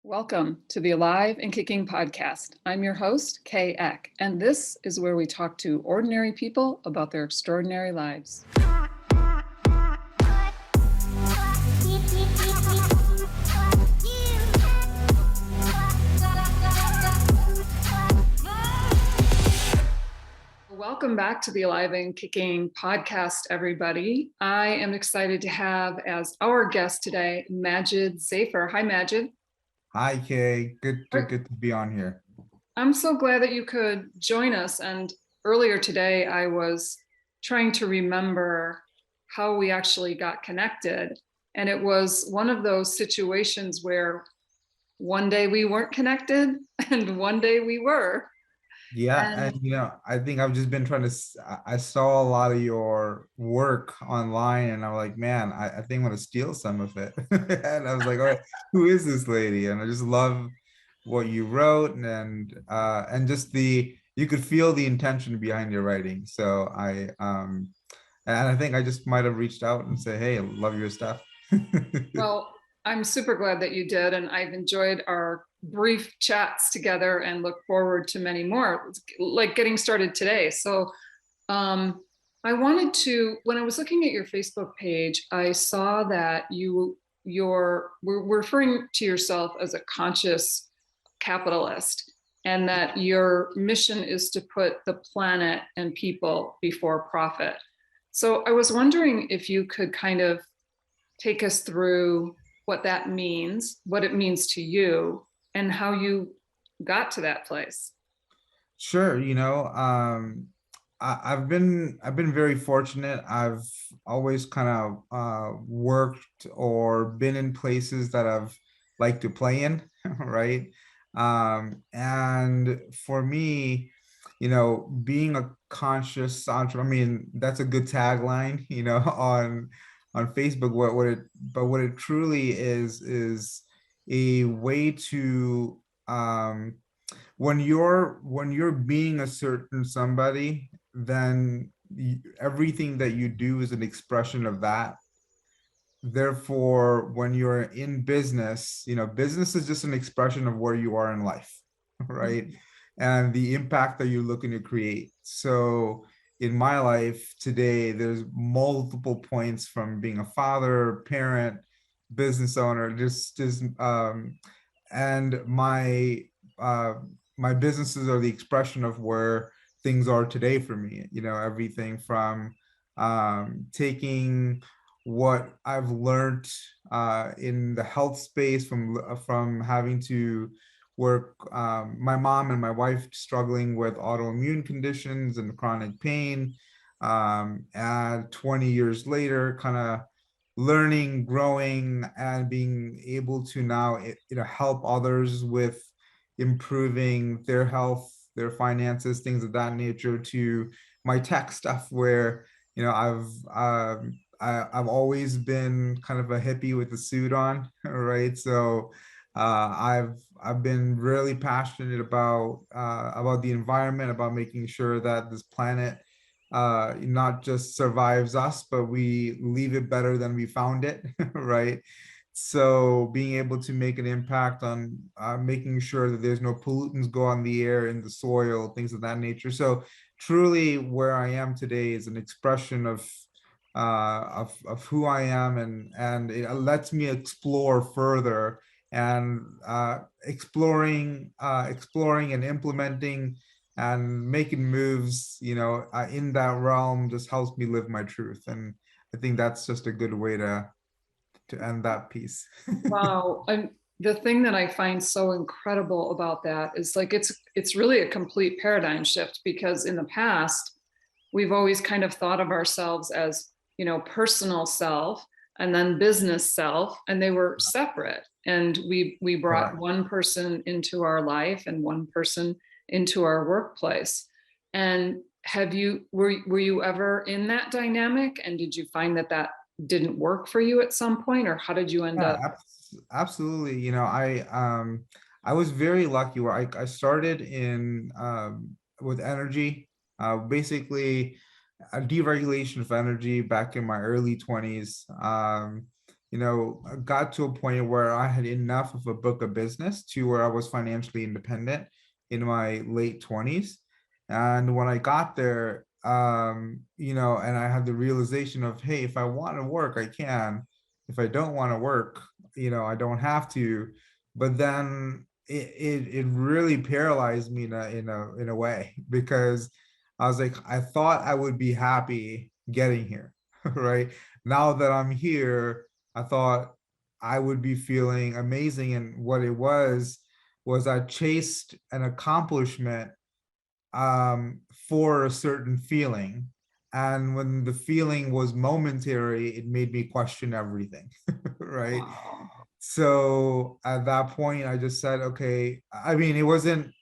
Welcome to the Alive and Kicking podcast. I'm your host, Kay Eck, and this is where we talk to ordinary people about their extraordinary lives. Welcome back to the Alive and Kicking podcast, everybody. I am excited to have as our guest today, Majid Zafer. Hi, Majid. Hi, Kay. Good to be on here. I'm so glad that you could join us. And earlier today, I was trying to remember how we actually got connected. And it was one of those situations where one day we weren't connected and one day we were. Yeah, And and I think I've just been trying to. I saw a lot of your work online, and I'm like, man, I think I'm gonna steal some of it. And I was like, all right, who is this lady? And I just love what you wrote, and just you could feel the intention behind your writing. So and I think I just might have reached out and say, hey, I love your stuff. well, I'm super glad that you did. And I've enjoyed our brief chats together and look forward to many more, like getting started today. So I wanted to, when I was looking at your Facebook page, I saw that we're referring to yourself as a conscious capitalist, and that your mission is to put the planet and people before profit. So I was wondering if you could kind of take us through what that means, what it means to you, and how you got to that place. Sure, I've been very fortunate. I've always kind of worked or been in places that I've liked to play in, right? And for me, being a conscious entrepreneur, I mean, that's a good tagline, on Facebook. What it truly is a way to when you're being a certain somebody, then everything that you do is an expression of that. Therefore, when you're in business, business is just an expression of where you are in life, right? And the impact that you're looking to create. So in my life today, there's multiple points, from being a father, parent, business owner, just and uh my businesses are the expression of where things are today for me. Everything from taking what I've learned in the health space, from having to work, my mom and my wife struggling with autoimmune conditions and chronic pain, and 20 years later, kind of learning, growing, and being able to now help others with improving their health, their finances, things of that nature, to my tech stuff, where I've always been kind of a hippie with a suit on, right? So I've been really passionate about the environment, about making sure that this planet not just survives us, but we leave it better than we found it, right? So being able to make an impact on making sure that there's no pollutants go on the air, in the soil, things of that nature. So truly, where I am today is an expression of who I am, and it lets me explore further, and exploring and implementing and making moves, in that realm, just helps me live my truth. And I think that's just a good way to end that piece. Wow. And the thing that I find so incredible about that is, like, it's really a complete paradigm shift, because in the past we've always kind of thought of ourselves as, personal self and then business self, and they were separate. And we brought Correct. one person into our life and one person into our workplace. And were you ever in that dynamic? And did you find that didn't work for you at some point, or how did you end Yeah, up? absolutely. I was very lucky where I started in with energy, basically a deregulation of energy back in my early 20s. got to a point where I had enough of a book of business to where I was financially independent in my late 20s. And when I got there, and I had the realization of, hey, if I want to work, I can. If I don't want to work, I don't have to. But then it really paralyzed me in a way, because I was like, I thought I would be happy getting here, right? Now that I'm here, I thought I would be feeling amazing. And what it was I chased an accomplishment for a certain feeling. And when the feeling was momentary, it made me question everything, right? Wow. So at that point, I just said, okay, I mean, it wasn't,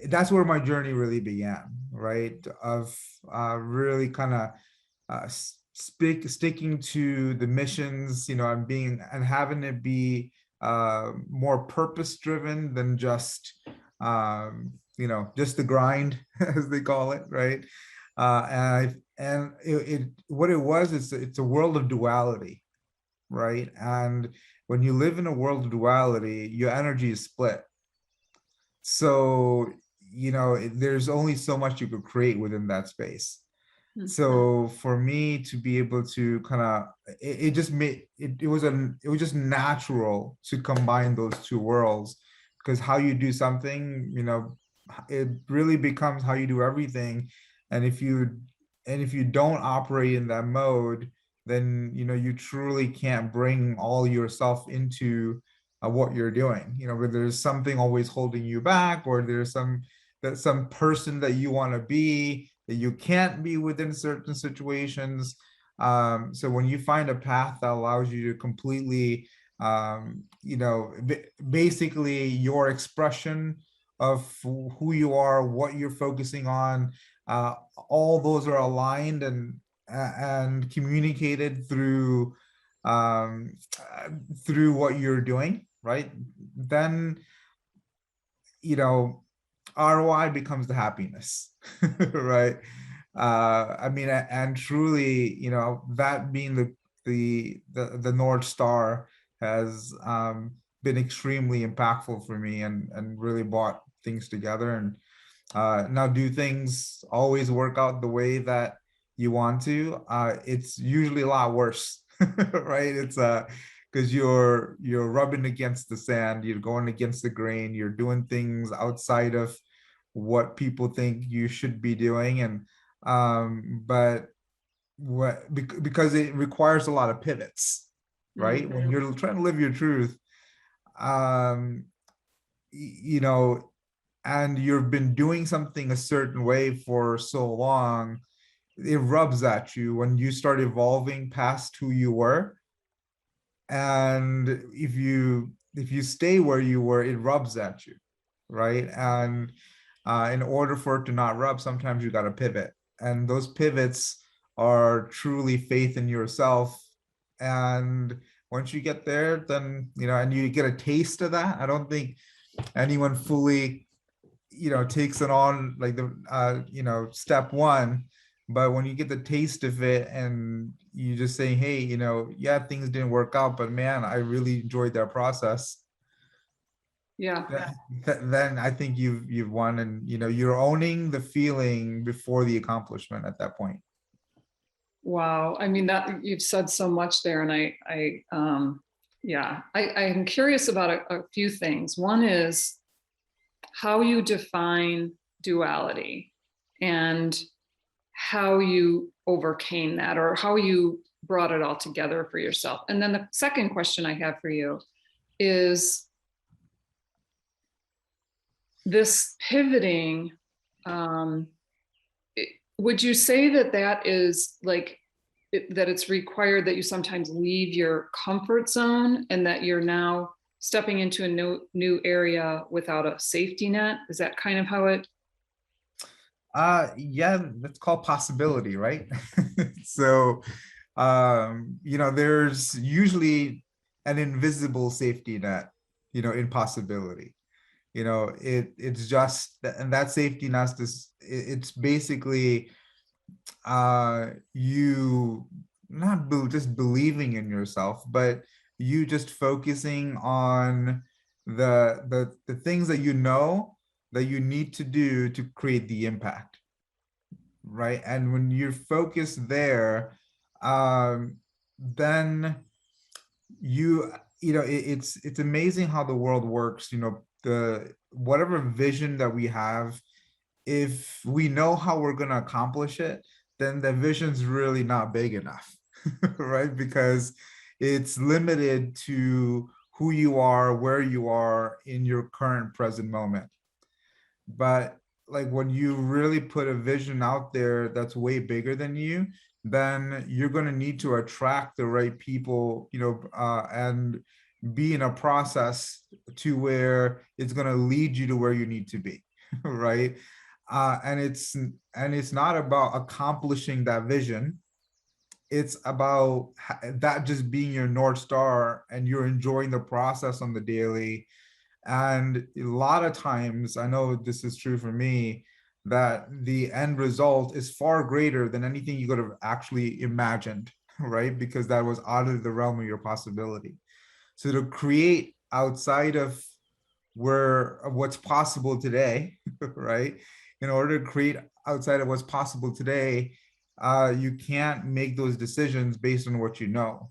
that's where my journey really began, right? Of really kind of sticking to the missions, and having it be more purpose driven than just just the grind, as they call it, right? And what it was is it's a world of duality, right? And when you live in a world of duality, your energy is split. So there's only so much you could create within that space. Mhm. So for me to be able to kind of, it just made it was just natural to combine those two worlds, because how you do something, it really becomes how you do everything. And if you don't operate in that mode, then you truly can't bring all yourself into what you're doing, where there's something always holding you back, or there's some person that you want to be that you can't be within certain situations. So when you find a path that allows you to completely, basically your expression of who you are, what you're focusing on, all those are aligned and communicated um, through what you're doing, right? Then you know ROI becomes the happiness, right? I mean, and truly, that being the North Star has been extremely impactful for me, and really brought things together. And now, do things always work out the way that you want to? It's usually a lot worse, right? It's because you're rubbing against the sand, you're going against the grain, you're doing things outside of what people think you should be doing. And but because it requires a lot of pivots, right? Mhm. When you're trying to live your truth, um, you know, and you've been doing something a certain way for so long, it rubs at you when you start evolving past who you were. And if you stay where you were, it rubs at you, right? And in order for it to not rub, sometimes you got to pivot, and those pivots are truly faith in yourself. And once you get there, then and you get a taste of that. I don't think anyone fully takes it on like the step one. But when you get the taste of it, and you just say, hey, yeah, things didn't work out, but man, I really enjoyed that process. Yeah. Then I think you've won. And you're owning the feeling before the accomplishment at that point. Wow. I mean, that you've said so much there. And yeah, I'm curious about a few things. One is how you define duality and how you overcame that, or how you brought it all together for yourself. And then the second question I have for you is this pivoting. Um, would you say that that is like that it's required that you sometimes leave your comfort zone, and that you're now stepping into a new area without a safety net? Is that kind of how it? Yeah, that's called possibility, right? So there's usually an invisible safety net, in possibility. It's just, and that safety net is, it's basically you just believing in yourself, but you just focusing on the things that you know that you need to do to create the impact, right? And when you're focused there, um, then it's amazing how the world works. The whatever vision that we have, if we know how we're going to accomplish it, then the vision's really not big enough, right? Because it's limited to who you are, where you are in your current present moment. But like when you really put a vision out there that's way bigger than you, then you're going to need to attract the right people, and be in a process to where it's going to lead you to where you need to be, right? And it's not about accomplishing that vision. It's about that just being your North Star, and you're enjoying the process on the daily. And a lot of times, I know this is true for me, that the end result is far greater than anything you could have actually imagined, right? Because that was out of the realm of your possibility. So to create outside of what's possible today, right? In order to create outside of what's possible today, you can't make those decisions based on what you know.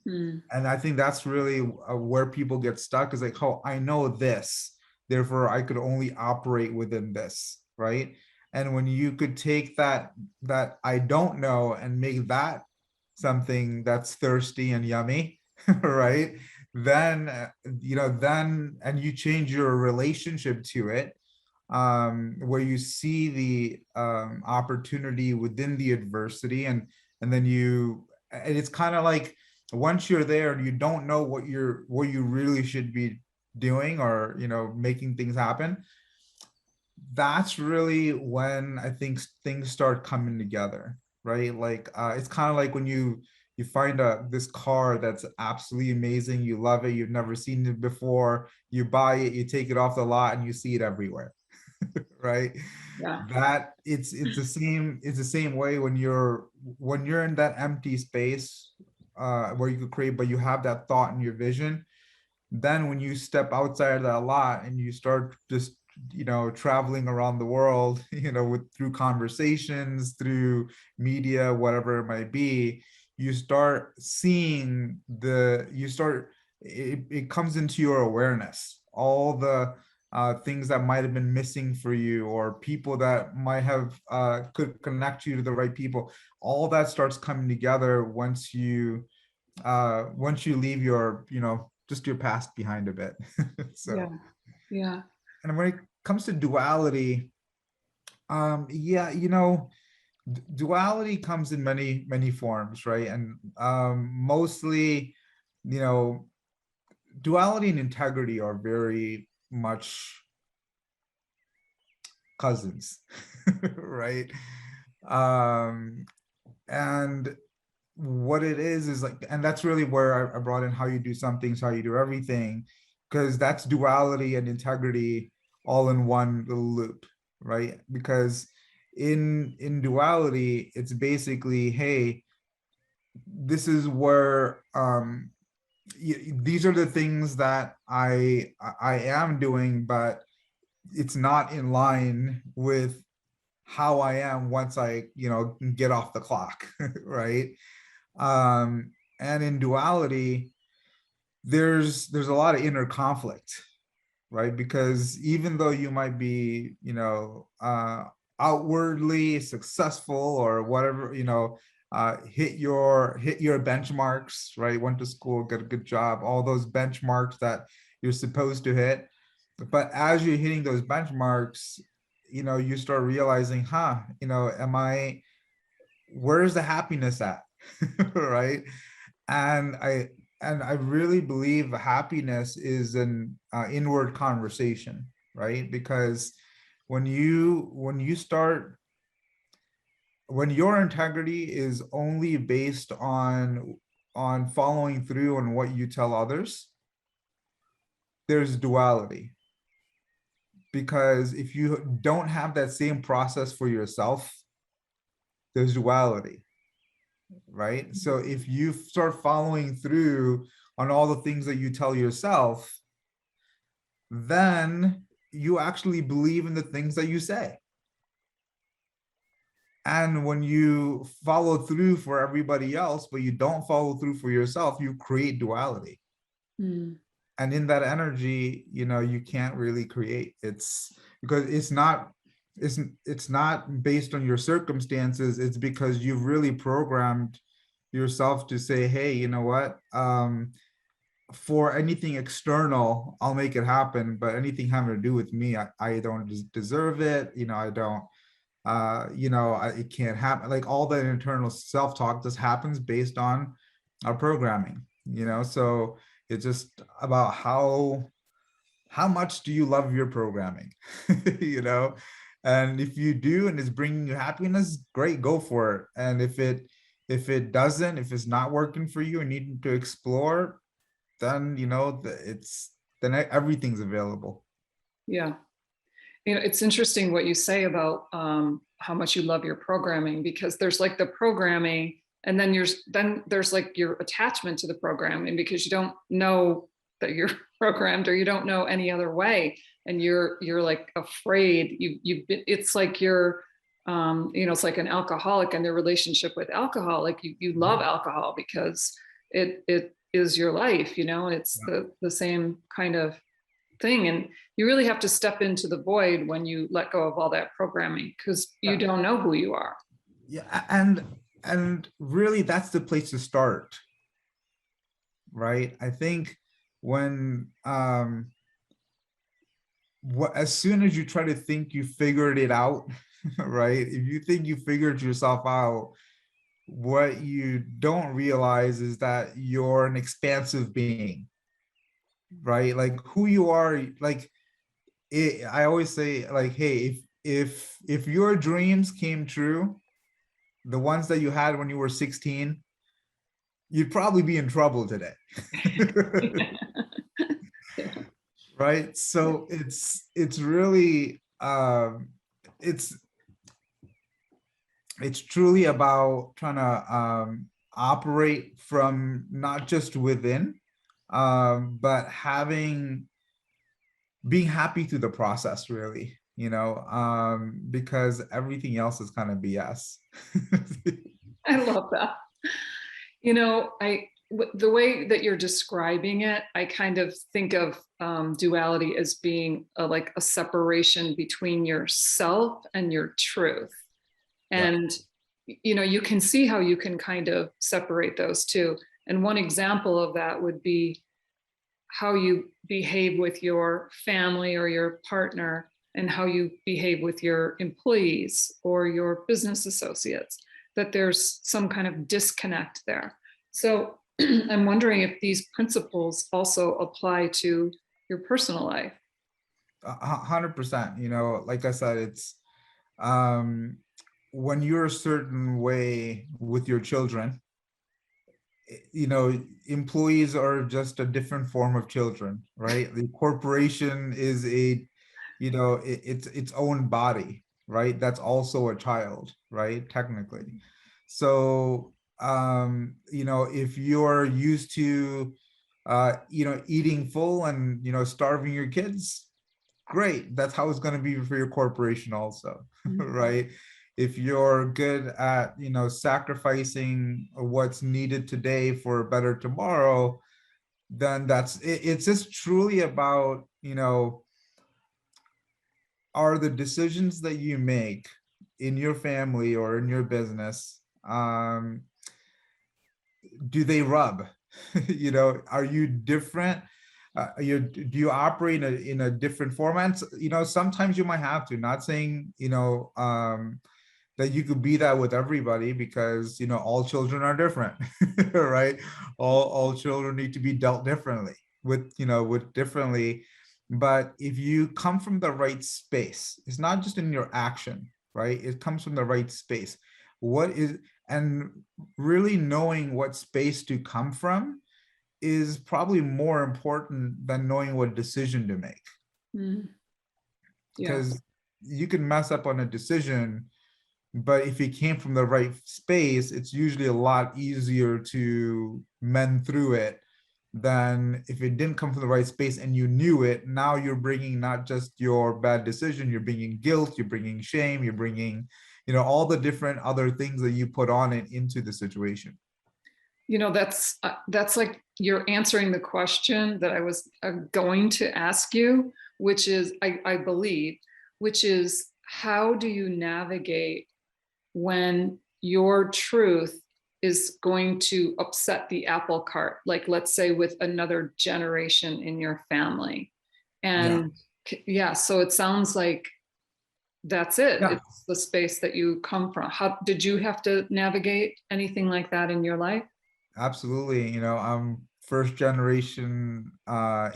Hmm. And I think that's really where people get stuck, is like, oh, I know this, therefore I could only operate within this, right? And when you could take that I don't know and make that something that's thirsty and yummy, right? Then and you change your relationship to it, where you see the opportunity within the adversity, and then and it's kind of like, once you're there and you don't know what you really should be doing, or making things happen, that's really when I think things start coming together, right? Like it's kind of like when you find this car that's absolutely amazing, you love it, you've never seen it before, you buy it, you take it off the lot, and you see it everywhere, right? Yeah. That it's the same way when you're in that empty space, where you could create, but you have that thought and your vision. Then when you step outside of that lot and you start just traveling around the world, through conversations, through media, whatever it might be, you start seeing it comes into your awareness, all the things that might have been missing for you, or people that might have could connect you to the right people. All that starts coming together once you leave your just your past behind a bit. So, Yeah. Yeah. and when it comes to duality, yeah, duality comes in many many forms, right? And mostly, you know duality and integrity are very much cousins, right? um and what it is like, and that's really where I brought in how you do some things, how you do everything, because that's duality and integrity all in one little loop, right? Because in duality, it's basically, hey, this is where these are the things that I am doing, but it's not in line with how I am once I get off the clock, right? And in duality, there's a lot of inner conflict, right? Because even though you might be outwardly successful, or whatever, hit your benchmarks, right? Went to school, got a good job, all those benchmarks that you're supposed to hit. But as you're hitting those benchmarks, you start realizing, am I where's the happiness at? Right? and i and I really believe happiness is an inward conversation, right? Because when your integrity is only based on following through on what you tell others, there's duality. Because if you don't have that same process for yourself, there's duality. right? So if you start following through on all the things that you tell yourself, then you actually believe in the things that you say. And when you follow through for everybody else, but you don't follow through for yourself, you create duality. Mm, And in that energy, you can't really create. It's because it's not based on your circumstances. It's because you've really programmed yourself to say, hey, you know what? For anything external, I'll make it happen. But anything having to do with me, I don't deserve it. I don't, it can't happen. Like all that internal self-talk just happens based on our programming, so it's just about how much do you love your programming, you know? And if you do, and it's bringing you happiness, great, go for it. And if it doesn't, if it's not working for you and needing to explore, then then everything's available. yeah. It's interesting what you say about how much you love your programming, because there's like the programming, and then there's like your attachment to the programming, because you don't know that you're programmed, or you don't know any other way, and you're like afraid. It's like it's like an alcoholic and their relationship with alcohol. Like you love alcohol because it is your life, and it's Yeah. the same kind of thing. And you really have to step into the void when you let go of all that programming, because you Yeah. don't know who you are. Yeah, and really that's the place to start, right? I think when as soon as you try to think you figured it out, right? If you think you figured yourself out, what you don't realize is that you're an expansive being, right? Like who you are, like I always say, like, hey, if your dreams came true, the ones that you had when you were 16, you'd probably be in trouble today. Right? So it's really it's it's truly about trying to operate from not just within, but being happy through the process, really, because everything else is kind of BS. I love that. The way that you're describing it, I kind of think of duality as being like a separation between yourself and your truth. Yeah. And you can see how you can kind of separate those two. And one example of that would be how you behave with your family or your partner, and how you behave with your employees or your business associates, that there's some kind of disconnect there. So I'm wondering if these principles also apply to your personal life. 100%. Like I said, it's um when you're a certain way with your children, employees are just a different form of children, right? The corporation is it's its own body, right? That's also a child, right? Technically. So if you're used to eating full and starving your kids, great, that's how it's going to be for your corporation also. Right? If you're good at sacrificing what's needed today for a better tomorrow, then that's it. It's just truly about are the decisions that you make in your family or in your business, do they rub? Are you different? Do you operate in a different format? Sometimes you might have to. Not saying that you could be that with everybody, because all children are different, right? All children need to be dealt differently with differently. But if you come from the right space, it's not just in your action, right? It comes from the right space. What is and really knowing what space to come from is probably more important than knowing what decision to make, Mm, yeah. because you can mess up on a decision But if it came from the right space, it's usually a lot easier to mend through it than if it didn't come from the right space and you knew it. Now you're bringing not just your bad decision, you're bringing guilt, you're bringing shame, you're bringing, all the different other things that you put on it into the situation. That's like you're answering the question that I was going to ask you, which is, I believe, which is how do you navigate when your truth is going to upset the apple cart, like let's say with another generation in your family. Yeah. And yeah, so it sounds like that's it. Yeah. It's the space that you come from. How did you have to navigate anything like that in your life? Absolutely. I'm first generation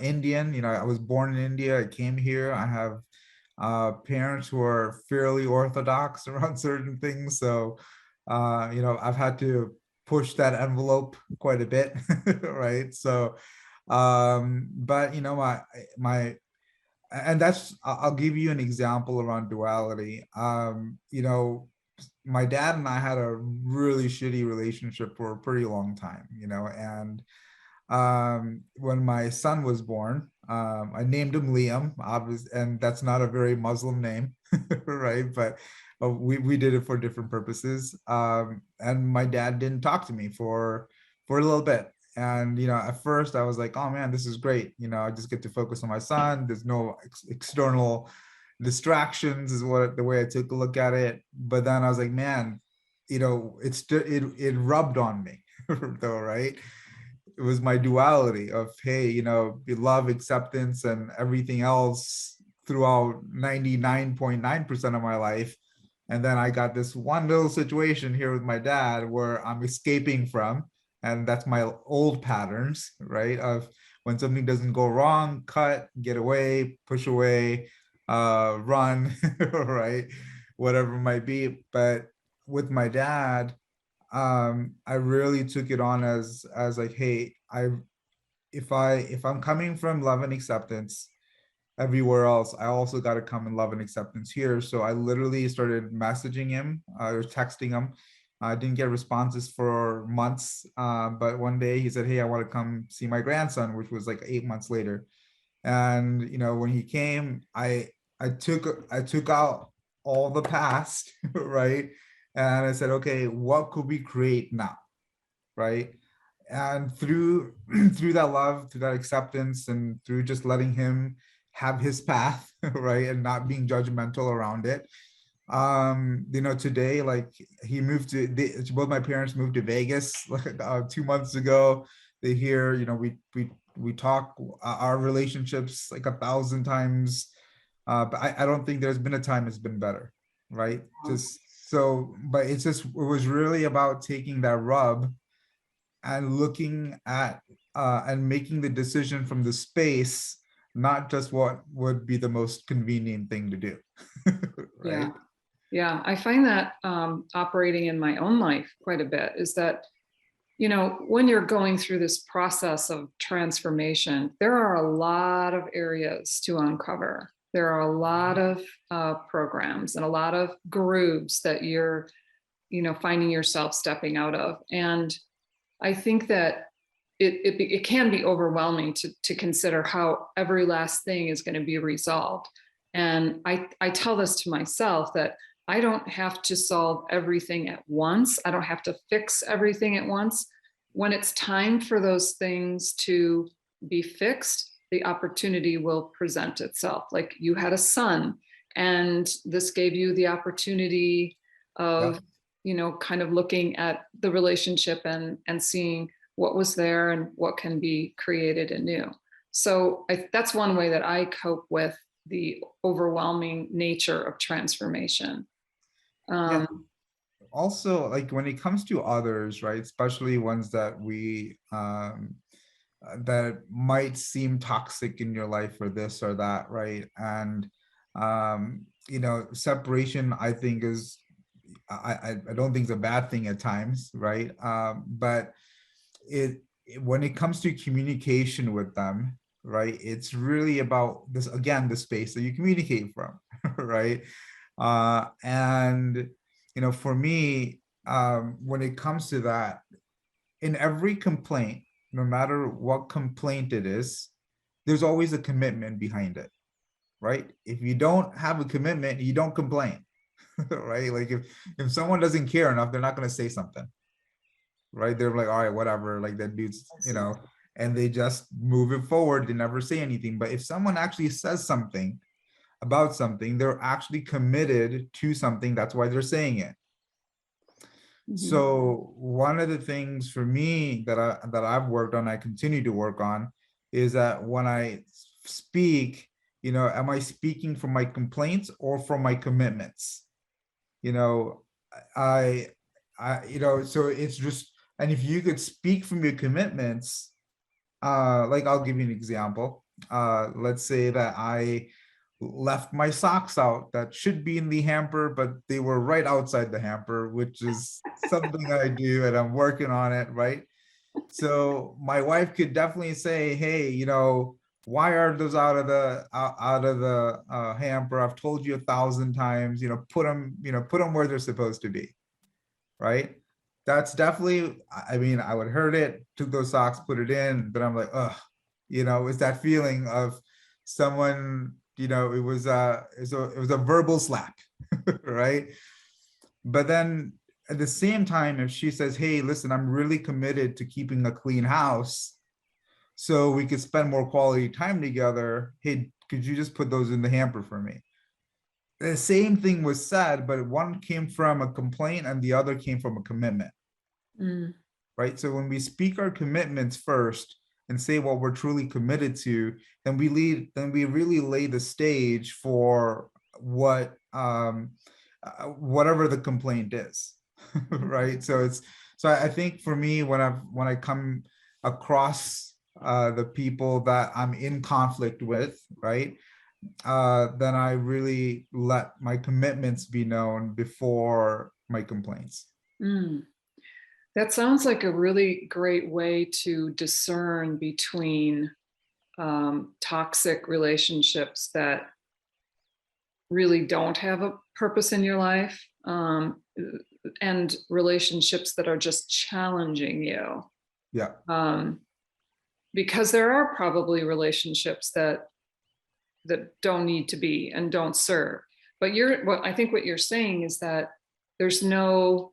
Indian. I was born in India. I came here. I have parents who are fairly orthodox around certain things. So, I've had to push that envelope quite a bit, right? So, but and I'll give you an example around duality. My dad and I had a really shitty relationship for a pretty long time, and when my son was born, I named him Liam, obviously, and that's not a very Muslim name, right? But we did it for different purposes. And my dad didn't talk to me for a little bit. And at first I was like, oh man, this is great. I just get to focus on my son. There's no external distractions, is what the way I took a look at it. But then I was like, man, it rubbed on me, though, right? It was my duality of, hey, love, acceptance, and everything else throughout 99.9% of my life. And then I got this one little situation here with my dad where I'm escaping from, and that's my old patterns, right? Of when something doesn't go wrong, cut, get away, push away, run, right? Whatever it might be. But with my dad, I really took it on as like, hey, if I'm coming from love and acceptance everywhere else, I also got to come in love and acceptance here. So I literally started messaging him, or texting him. I didn't get responses for months, but one day he said, hey, I want to come see my grandson, which was like 8 months later. And when he came, I took out all the past, right? And I said, okay, what could we create now, right? And through through that love, through that acceptance, and through just letting him have his path, right, and not being judgmental around it. Today, like, he moved to both my parents moved to Vegas like 2 months ago. They hear, we talk our relationships like 1,000 times, but I don't think there's been a time it's been better, right? Just so, but it was really about taking that rub and looking at and making the decision from the space, not just what would be the most convenient thing to do. Yeah. Right. Yeah. I find that operating in my own life quite a bit is that, when you're going through this process of transformation, there are a lot of areas to uncover. There are a lot of programs and a lot of grooves that you're, finding yourself stepping out of. And I think that it can be overwhelming to consider how every last thing is going to be resolved. And I tell this to myself that I don't have to solve everything at once. I don't have to fix everything at once. When it's time for those things to be fixed, the opportunity will present itself. Like you had a son, and this gave you the opportunity of, Yep. kind of looking at the relationship and seeing what was there and what can be created anew. So that's one way that I cope with the overwhelming nature of transformation. Yeah. Um, Also, like when it comes to others, right, especially ones that we that might seem toxic in your life or this or that, right? And separation, I think, is I don't think it's a bad thing at times, right? But when it comes to communication with them, right, it's really about this, again, the space that you communicate from, right? And for me, when it comes to that, in every complaint, no matter what complaint it is, there's always a commitment behind it, right? If you don't have a commitment, you don't complain, right? Like if someone doesn't care enough, they're not going to say something, right? They're like, all right, whatever, like that dude's, and they just move it forward. They never say anything. But if someone actually says something about something, they're actually committed to something. That's why they're saying it. Mhm. So one of the things for me that I've worked on, I continue to work on, is that when I speak, am I speaking from my complaints or from my commitments? You know, I, so it's just, and if you could speak from your commitments, like I'll give you an example. Let's say that I left my socks out that should be in the hamper, but they were right outside the hamper, which is something I do and I'm working on it, right? So my wife could definitely say, hey, why are those out of the hamper? I've told you 1,000 times, put them where they're supposed to be, right? That's definitely, I mean, I would hurt it, took those socks, put it in, but I'm like, oh, it's that feeling of someone, it was a verbal slap, right? But then at the same time, if she says, hey, listen, I'm really committed to keeping a clean house so we could spend more quality time together, hey, could you just put those in the hamper for me? The same thing was said, but one came from a complaint and the other came from a commitment, Mm. right? So when we speak our commitments first and say what we're truly committed to, then we really lay the stage for whatever the complaint is, right? So I think for me, when I come across the people that I'm in conflict with, right? Then I really let my commitments be known before my complaints. Mm. That sounds like a really great way to discern between toxic relationships that really don't have a purpose in your life, and relationships that are just challenging you. Yeah. Um, because there are probably relationships that don't need to be and don't serve. But I think what you're saying is that there's no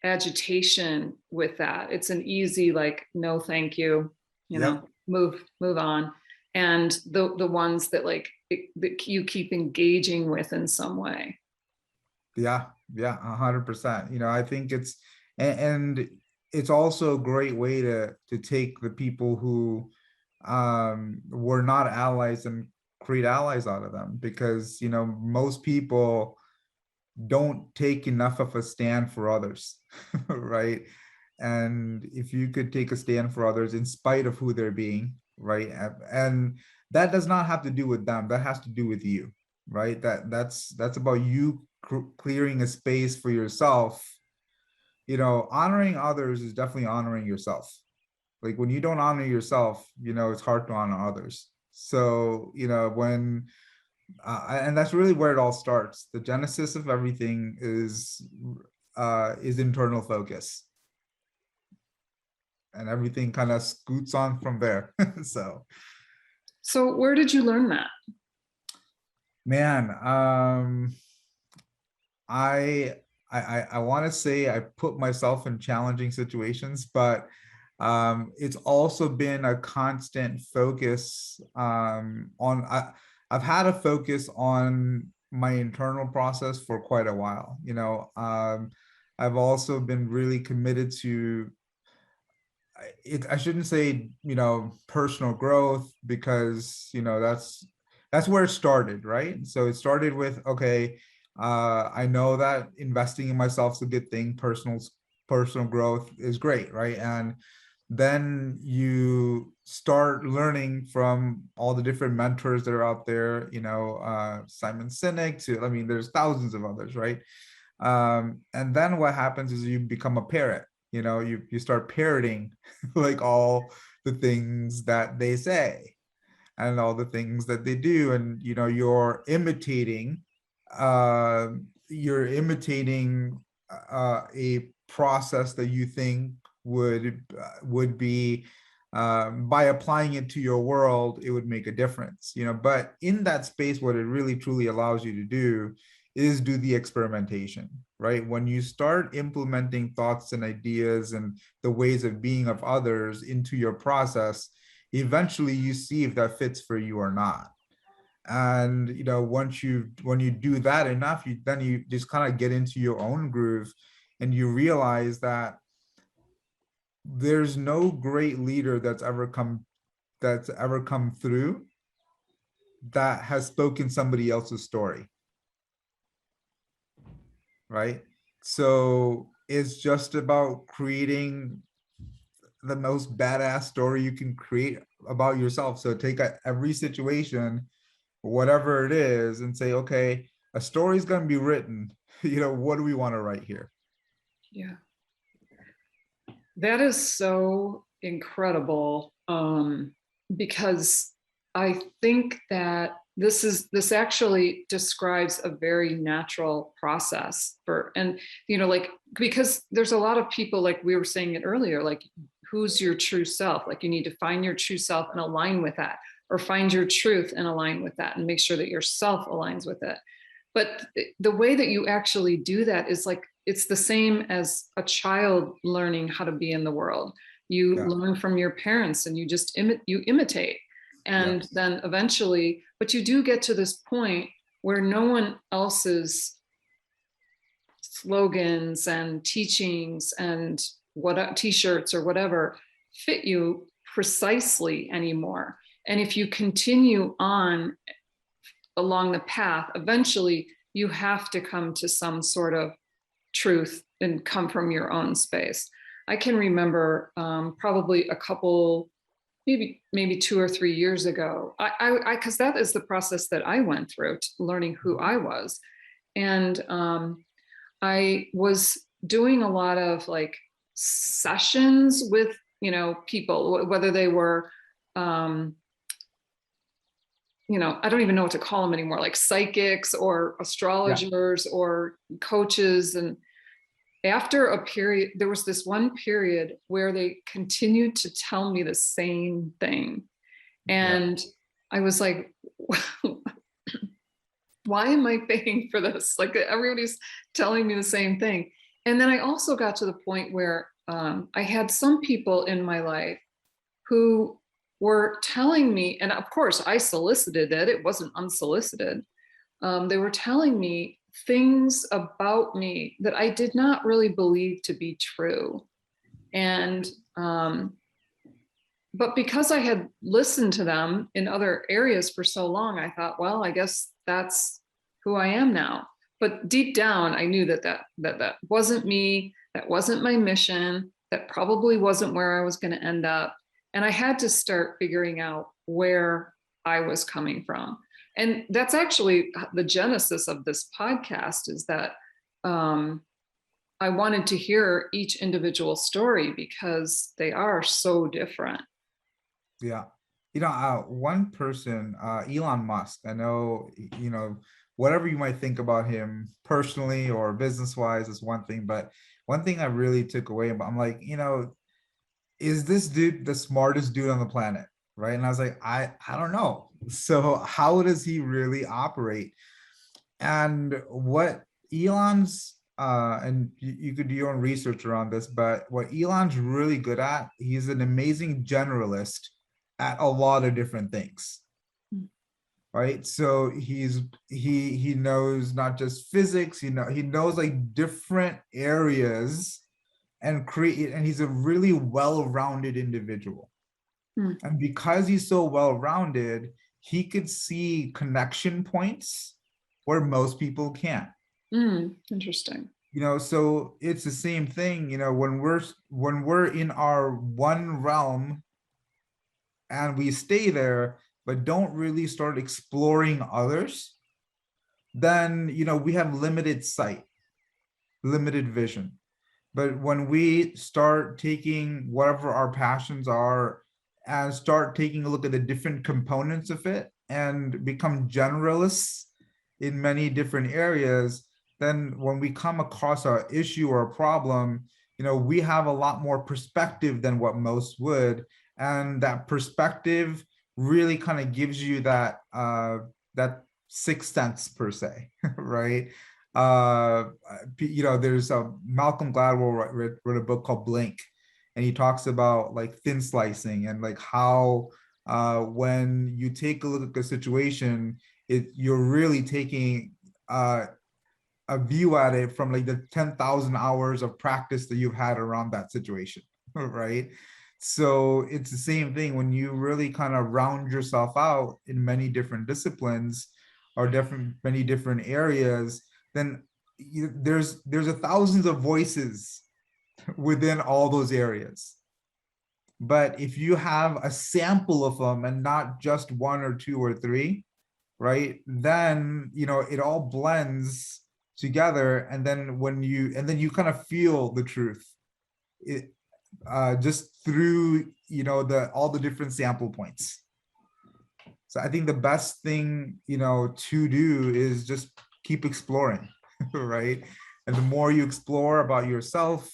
agitation with that. It's an easy, like, no thank you, Yep. move on. And the ones that, like, that you keep engaging with in some way. Yeah. Yeah. 100%. I think and it's also a great way to take the people who were not allies and create allies out of them, because most people don't take enough of a stand for others, right? And if you could take a stand for others in spite of who they're being, right? And that does not have to do with them. That has to do with you, right? That's about you clearing a space for yourself. Honoring others is definitely honoring yourself. Like when you don't honor yourself, it's hard to honor others. So, and that's really where it all starts. The genesis of everything is internal focus, and everything kind of scoots on from there. So, So where did you learn that? man, I I want to say I put myself in challenging situations, but it's also been a constant focus I've had a focus on my internal process for quite a while. I've also been really committed to I shouldn't say, personal growth, because, that's where it started, right? So it started with, okay, I know that investing in myself is a good thing. Personal growth is great, right? And then you start learning from all the different mentors that are out there, Simon Sinek to, I mean, there's thousands of others, right? And then what happens is you become a parrot. You start parroting like all the things that they say and all the things that they do, and you're imitating a process that you think would be, by applying it to your world, it would make a difference, but in that space, what it really truly allows you to do is do the experimentation, right? When you start implementing thoughts and ideas and the ways of being of others into your process, eventually you see if that fits for you or not. And when you do that enough, you just kind of get into your own groove, and you realize that there's no great leader that's ever come through that has spoken somebody else's story, right? So it's just about creating the most badass story you can create about yourself. So take every situation, whatever it is, and say, okay, a story is going to be written. What do we want to write here? Yeah. That is so incredible, because I think that this actually describes a very natural process and like, because there's a lot of people, like we were saying it earlier, like, who's your true self? Like, you need to find your true self and align with that, or find your truth and align with that, and make sure that yourself aligns with it. But the way that you actually do that is like, it's the same as a child learning how to be in the world. You Yeah. learn from your parents, and you imitate. And Yes. then eventually, but you do get to this point where no one else's slogans and teachings and what t-shirts or whatever fit you precisely anymore. And if you continue on along the path, eventually you have to come to some sort of truth and come from your own space. I can remember probably a couple, maybe 2 or 3 years ago, because that is the process that I went through, learning who I was. And I was doing a lot of like sessions with, people, whether they were, I don't even know what to call them anymore, like psychics or Yeah. astrologers or coaches. And after a period, there was this one period where they continued to tell me the same thing. Yeah. And I was like, why am I paying for this? Like, everybody's telling me the same thing. And then I also got to the point where I had some people in my life who were telling me, and of course I solicited it, it wasn't unsolicited. They were telling me things about me that I did not really believe to be true. And, but because I had listened to them in other areas for so long, I thought, well, I guess that's who I am now. But deep down, I knew that wasn't me, that wasn't my mission, that probably wasn't where I was going to end up. And I had to start figuring out where I was coming from. And that's actually the genesis of this podcast, is that I wanted to hear each individual story because they are so different. Yeah. One person, Elon Musk, I know, whatever you might think about him personally or business wise is one thing, but one thing I really took away about, I'm like, is this dude the smartest dude on the planet? Right. And I was like, I don't know. So how does he really operate? And what Elon's and you could do your own research around this, but what Elon's really good at, he's an amazing generalist at a lot of different things. Right. So he knows not just physics, he knows like different areas and he's a really well-rounded individual. Mm. And because he's so well-rounded, he could see connection points where most people can't. Interesting. So it's the same thing, when we're in our one realm and we stay there, but don't really start exploring others, then we have limited sight, limited vision. But when we start taking whatever our passions are and start taking a look at the different components of it and become generalists in many different areas, then when we come across a issue or a problem, we have a lot more perspective than what most would. And that perspective really kind of gives you that sixth sense per se, right? There's a Malcolm Gladwell wrote a book called Blink, and he talks about like thin slicing and like how when you take a look at the situation, you're really taking a view at it from like the 10,000 hours of practice that you've had around that situation, right? So it's the same thing when you really kind of round yourself out in many different disciplines or many different areas, then there's a thousands of voices within all those areas. But if you have a sample of them and not just one or two or three, right, then it all blends together, and then you kind of feel the truth, it just through the all the different sample points. So I think the best thing to do is just keep exploring, right? And the more you explore about yourself,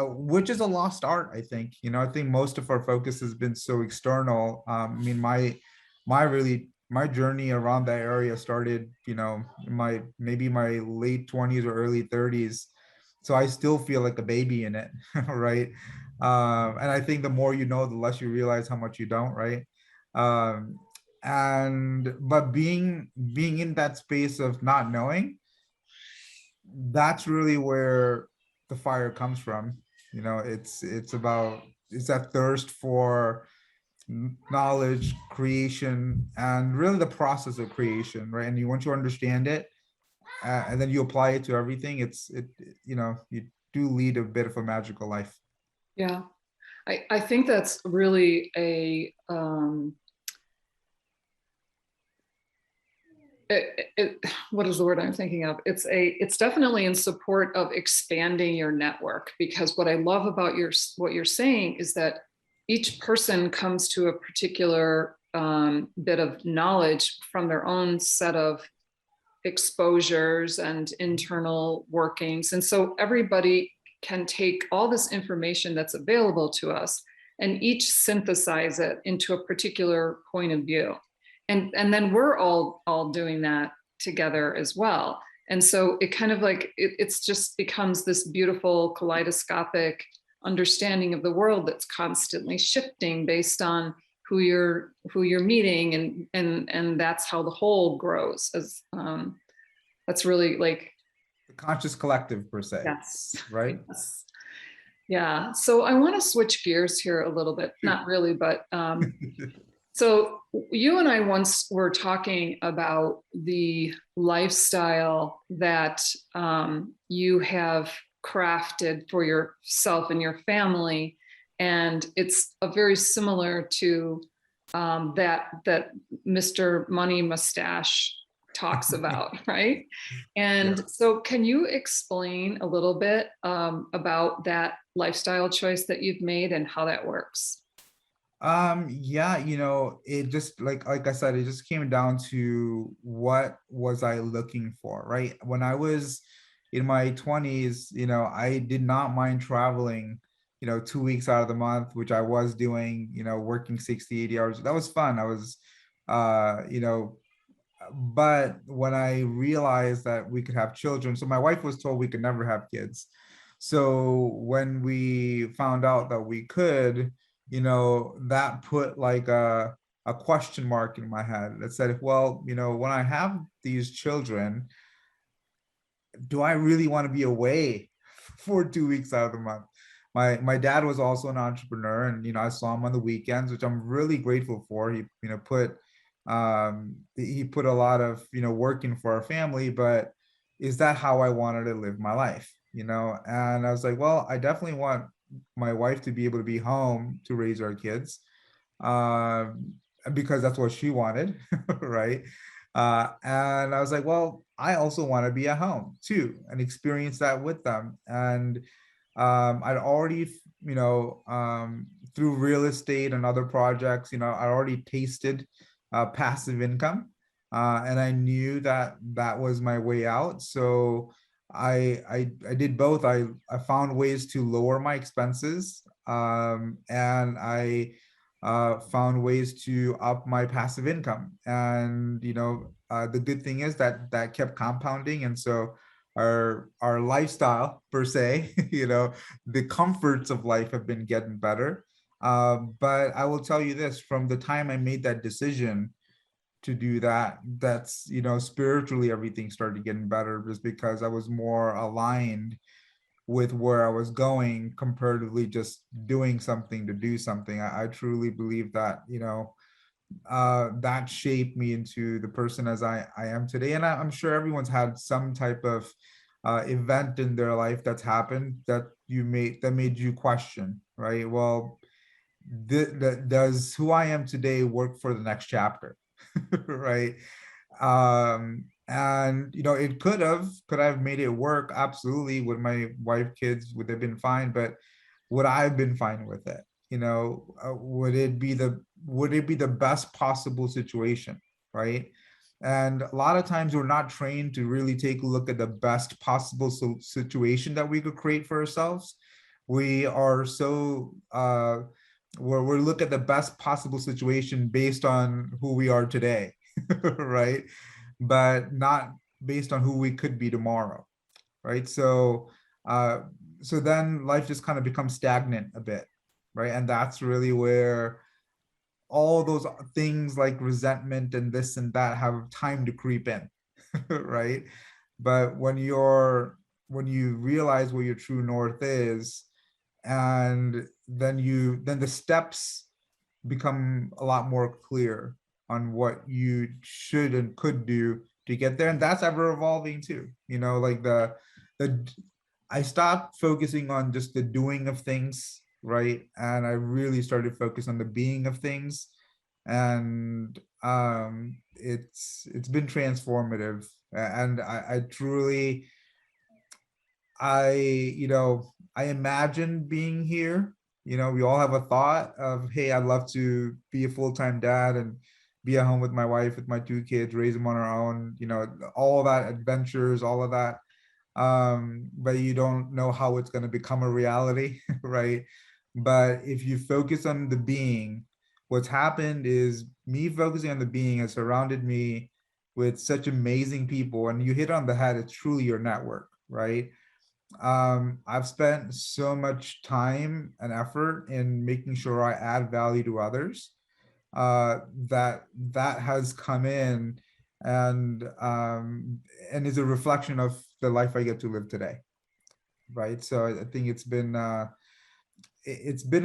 which is a lost art, I think. I think most of our focus has been so external. I mean, my journey around that area started, in my late 20s or early 30s. So I still feel like a baby in it, right? And I think the more you know, the less you realize how much you don't, right? Um, but being in that space of not knowing, that's really where the fire comes from. It's that thirst for knowledge, creation, and really the process of creation, right? And once you understand it, and then you apply it to everything, you do lead a bit of a magical life. Yeah. I think that's really what is the word I'm thinking of? It's definitely in support of expanding your network, because what I love about what you're saying is that each person comes to a particular bit of knowledge from their own set of exposures and internal workings. And so everybody can take all this information that's available to us and each synthesize it into a particular point of view. And then we're all doing that together as well. And so it kind of like it's just becomes this beautiful kaleidoscopic understanding of the world that's constantly shifting based on who you're meeting, and that's how the whole grows. As that's really like The conscious collective per se, yes, right? yes. Yeah. So I want to switch gears here a little bit. Not really, but so you and I once were talking about the lifestyle that you have crafted for yourself and your family, and it's a very similar to that Mr. Money Mustache talks about, right? Yeah. And so, can you explain a little bit about that lifestyle choice that you've made and how that works? Yeah, it just like I said, it just came down to what was I looking for, right? When I was in my 20s, I did not mind traveling, 2 weeks out of the month, which I was doing, working 60, 80 hours. That was fun. I was uh, you know, but when I realized that we could have children, so my wife was told we could never have kids. So when we found out that we could, that put like a question mark in my head that said, well, when I have these children, do I really want to be away for 2 weeks out of the month? My dad was also an entrepreneur, and I saw him on the weekends, which I'm really grateful for. He put a lot of work in for our family, but is that how I wanted to live my life? And I was like, well, I definitely want my wife to be able to be home to raise our kids, um, because that's what she wanted, right? And I was like, well, I also want to be at home too and experience that with them. And I'd already, through real estate and other projects, I already tasted passive income. And I knew that that was my way out. So I did both. I found ways to lower my expenses, and I found ways to up my passive income. And the good thing is that that kept compounding, and so our lifestyle per se, the comforts of life have been getting better. But I will tell you this: from the time I made that decision to do that, that's spiritually everything started getting better, just because I was more aligned with where I was going, comparatively just doing something to do something. I truly believe that that shaped me into the person as I am today. And I'm sure everyone's had some type of event in their life that's happened that made you question, right? Well, does who I am today work for the next chapter? Right. And it could have made it work. Absolutely. With my wife, kids, would have been fine, but would I have been fine with it? Would it be the best possible situation? Right. And a lot of times we're not trained to really take a look at the best possible situation that we could create for ourselves. We are so we're look at the best possible situation based on who we are today, right? But not based on who we could be tomorrow, right? Uh, so then life just kind of becomes stagnant a bit, right? And that's really where all those things like resentment and this and that have time to creep in, right? But when you realize where your true north is, and then the steps become a lot more clear on what you should and could do to get there. And that's ever evolving too, like the I stopped focusing on just the doing of things, right? And I really started focus on the being of things. And it's been transformative. And I truly, I imagine being here. We all have a thought of, hey, I'd love to be a full-time dad and be at home with my wife, with my two kids, raise them on our own, all that adventures, all of that. But you don't know how it's going to become a reality, right? But if you focus on the being, what's happened is me focusing on the being has surrounded me with such amazing people. And you hit on the head, it's truly your network, right? I've spent so much time and effort in making sure I add value to others, that has come in, and is a reflection of the life I get to live today, right? So I think it's been a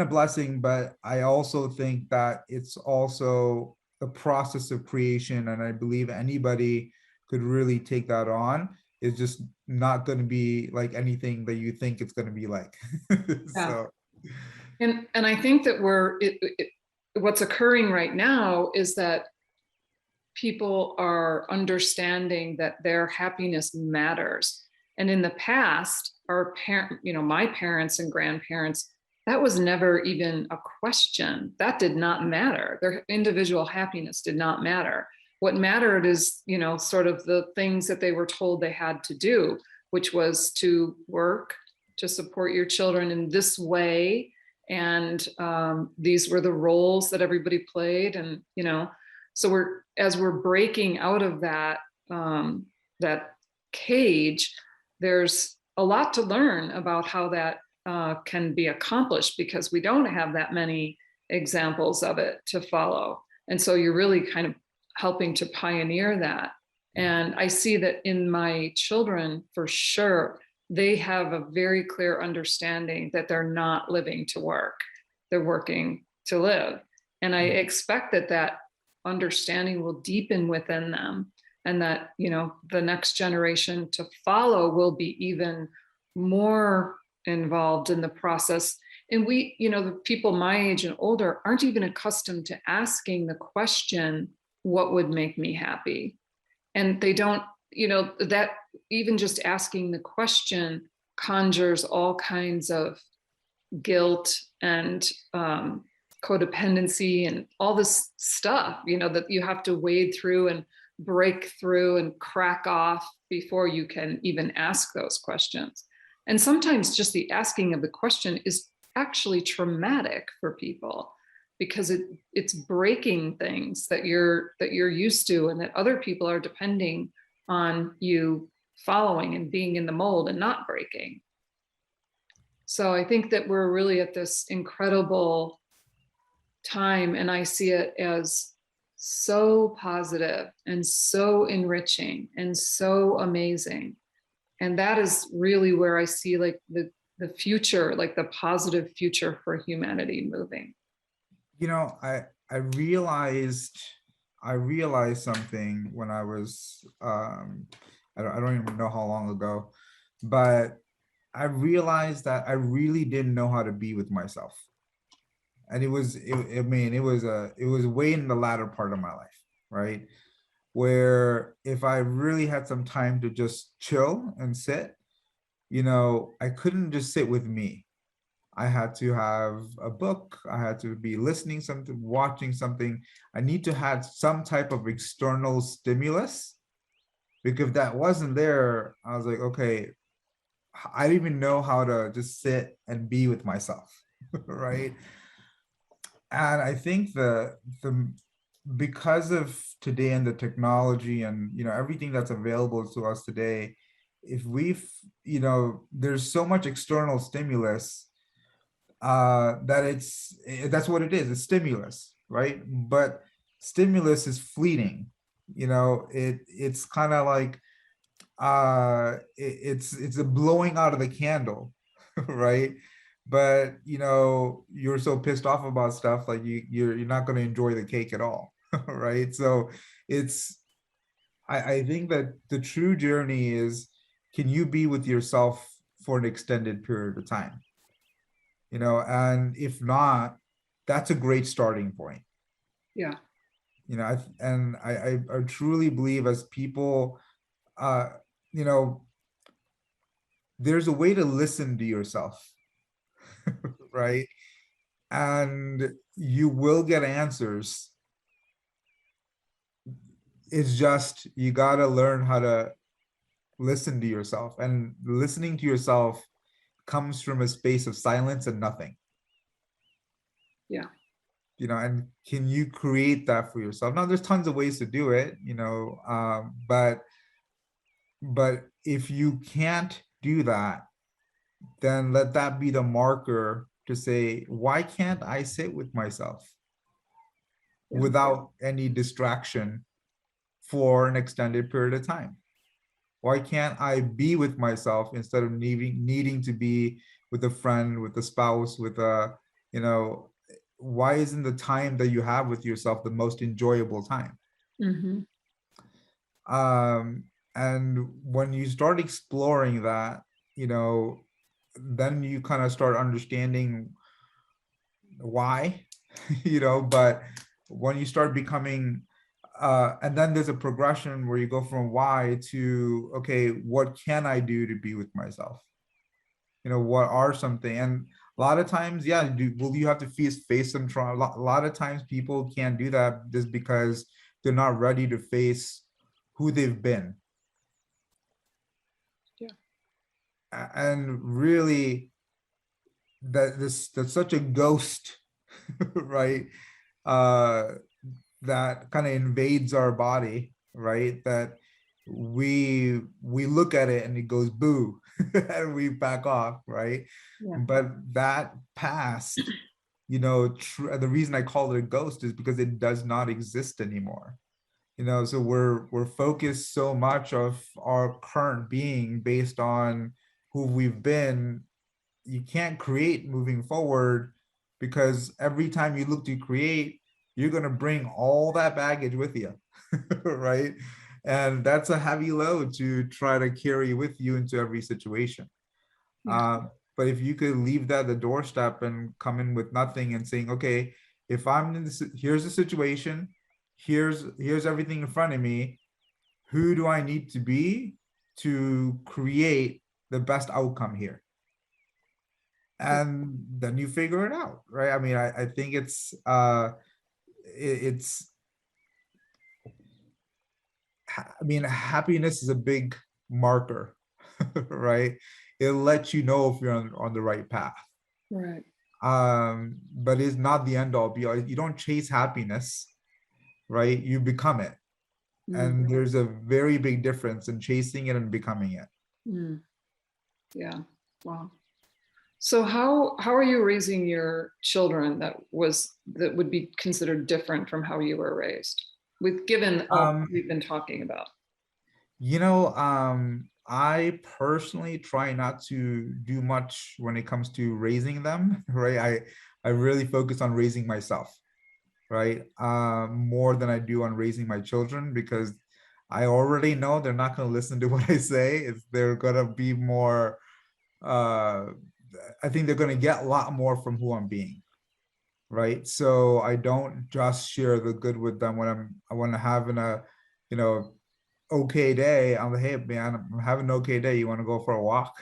blessing, but I also think that it's also a process of creation, and I believe anybody could really take that on. It's just not going to be like anything that you think it's going to be like. Yeah. So And I think that what's occurring right now is that people are understanding that their happiness matters. And in the past, my parents and grandparents, that was never even a question. That did not matter. Their individual happiness did not matter. What mattered is, sort of the things that they were told they had to do, which was to work, to support your children in this way. And these were the roles that everybody played. And, so as we're breaking out of that cage, there's a lot to learn about how that can be accomplished, because we don't have that many examples of it to follow. And so you're really kind of helping to pioneer that. And I see that in my children, for sure, they have a very clear understanding that they're not living to work, they're working to live. And I expect that understanding will deepen within them, and that the next generation to follow will be even more involved in the process. And the people my age and older aren't even accustomed to asking the question, what would make me happy? And they don't, that even just asking the question conjures all kinds of guilt and codependency and all this stuff, that you have to wade through and break through and crack off before you can even ask those questions. And sometimes just the asking of the question is actually traumatic for people, because it's breaking things that you're used to and that other people are depending on you following and being in the mold and not breaking. So I think that we're really at this incredible time, and I see it as so positive and so enriching and so amazing. And that is really where I see like the future, like the positive future for humanity moving. You know, I realized I realized something when I was I don't even know how long ago, but I realized that I really didn't know how to be with myself. And I mean, it was way in the latter part of my life, right? Where if I really had some time to just chill and sit, I couldn't just sit with me. I had to have a book. I had to be listening something, watching something. I need to have some type of external stimulus, because if that wasn't there, I was like, okay, I didn't even know how to just sit and be with myself, right? And I think the because of today and the technology and everything that's available to us today, if we've there's so much external stimulus, that that's what it is. It's stimulus, right? But stimulus is fleeting. It's kind of like it's a blowing out of the candle, right? But you're so pissed off about stuff, like you're not going to enjoy the cake at all, right? So it's I think that the true journey is, can you be with yourself for an extended period of time? And if not, that's a great starting point. Yeah. I truly believe, as people, uh you know there's a way to listen to yourself, right? And you will get answers. It's just you got to learn how to listen to yourself, and listening to yourself comes from a space of silence and nothing. Yeah. And can you create that for yourself? Now there's tons of ways to do it, but if you can't do that, then let that be the marker to say, why can't I sit with myself Yeah. without any distraction for an extended period of time? Why can't I be with myself instead of needing to be with a friend, with a spouse, with a, you know, why isn't the time that you have with yourself the most enjoyable time? Mm-hmm. Um, and when you start exploring that, you know, then you kind of start understanding why, but when you start becoming, and then there's a progression where you go from why to, okay, what can I do to be with myself? What are something? And a lot of times, yeah, will you have to face some trauma? A lot of times people can't do that just because they're not ready to face who they've been. Yeah. And really, that's such a ghost, right? uh that kind of invades our body, right? That we look at it and it goes boo, and we back off, right? Yeah. But that past, the reason I call it a ghost is because it does not exist anymore. So we're focused so much of our current being based on who we've been. You can't create moving forward, because every time you look to create, you're going to bring all that baggage with you, right? And that's a heavy load to try to carry with you into every situation. Yeah. uh, but if you could leave that at the doorstep and come in with nothing and saying, okay, if I'm in this, here's the situation, here's everything in front of me, who do I need to be to create the best outcome here? And then you figure it out, right? I mean, I think it's I mean, happiness is a big marker, right? It'll let you know if you're on the right path. Right. But it's not the end all be all. You don't chase happiness, right? You become it. Mm, And there's a very big difference in chasing it and becoming it. mm, yeah. Wow. So how are you raising your children that would be considered different from how you were raised, with given all Um, we've been talking about? I personally try not to do much when it comes to raising them, right? I really focus on raising myself, right? More than I do on raising my children because I already know they're not going to listen to what I say. They're going to be more, uh, I think they're going to get a lot more from who I'm being, right? So I don't just share the good with them when I'm having a, you know, okay day. I'm like, hey man, I'm having an okay day. You want to go for a walk?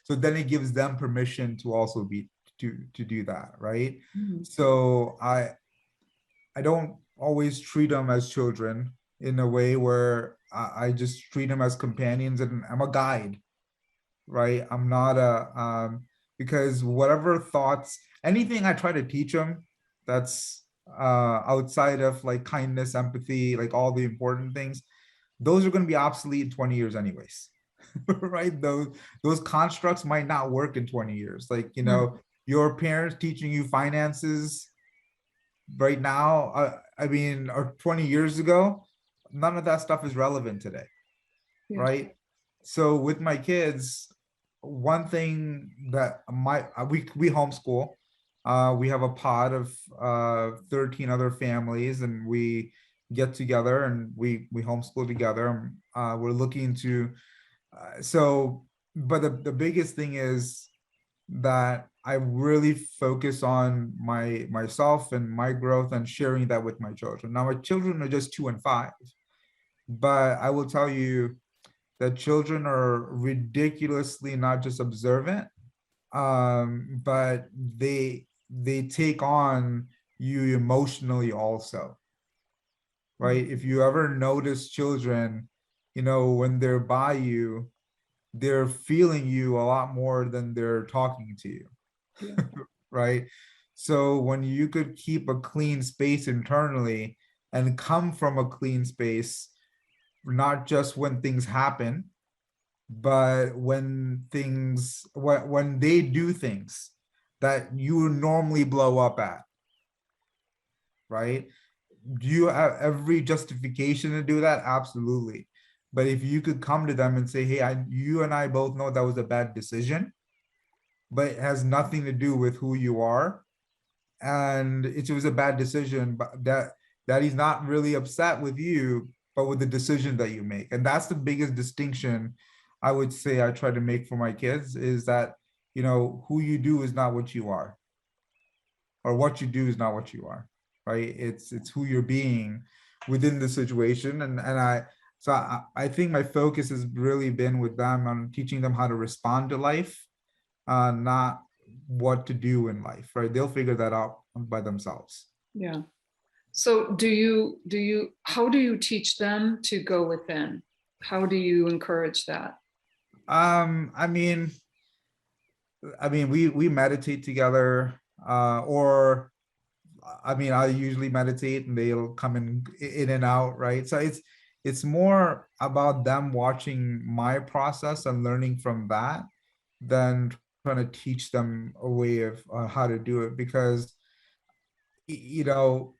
So then it gives them permission to also be to do that, right? Mhm. So I don't always treat them as children in a way where I just treat them as companions and I'm a guide, right? I'm not a because whatever thoughts, anything I try to teach them that's outside of like kindness, empathy, like all the important things, those are going to be obsolete in 20 years anyways. Right? Those constructs might not work in 20 years. Like, Mm, your parents teaching you finances right now, I mean, or 20 years ago, none of that stuff is relevant today, yeah. right? So with my kids, one thing that we homeschool. We have a pod of 13 other families, and we get together and we homeschool together. We're looking to so, but the biggest thing is that I really focus on myself and my growth and sharing that with my children. Now, my children are just 2 and 5, but I will tell you that children are ridiculously not just observant, but they take on you emotionally also, Mm, right? If you ever notice children, when they're by you, they're feeling you a lot more than they're talking to you, yeah. right? So when you could keep a clean space internally and come from a clean space, not just when things happen, but when they do things that you would normally blow up at, right? Do you have every justification to do that? Absolutely. But if you could come to them and say, hey, you and I both know that was a bad decision, but it has nothing to do with who you are. And it was a bad decision, but that he's not really upset with you, but with the decision that you make. And that's the biggest distinction I would say I try to make for my kids is that, who you do is not what you are, or what you do is not what you are, right? It's who you're being within the situation. And I think my focus has really been with them on teaching them how to respond to life, not what to do in life, right? They'll figure that out by themselves. Yeah. So how do you teach them to go within? How do you encourage that? Um, I mean, we meditate together, or I mean, I usually meditate and they'll come in and out, right? So it's more about them watching my process and learning from that than trying to teach them a way of how to do it because you know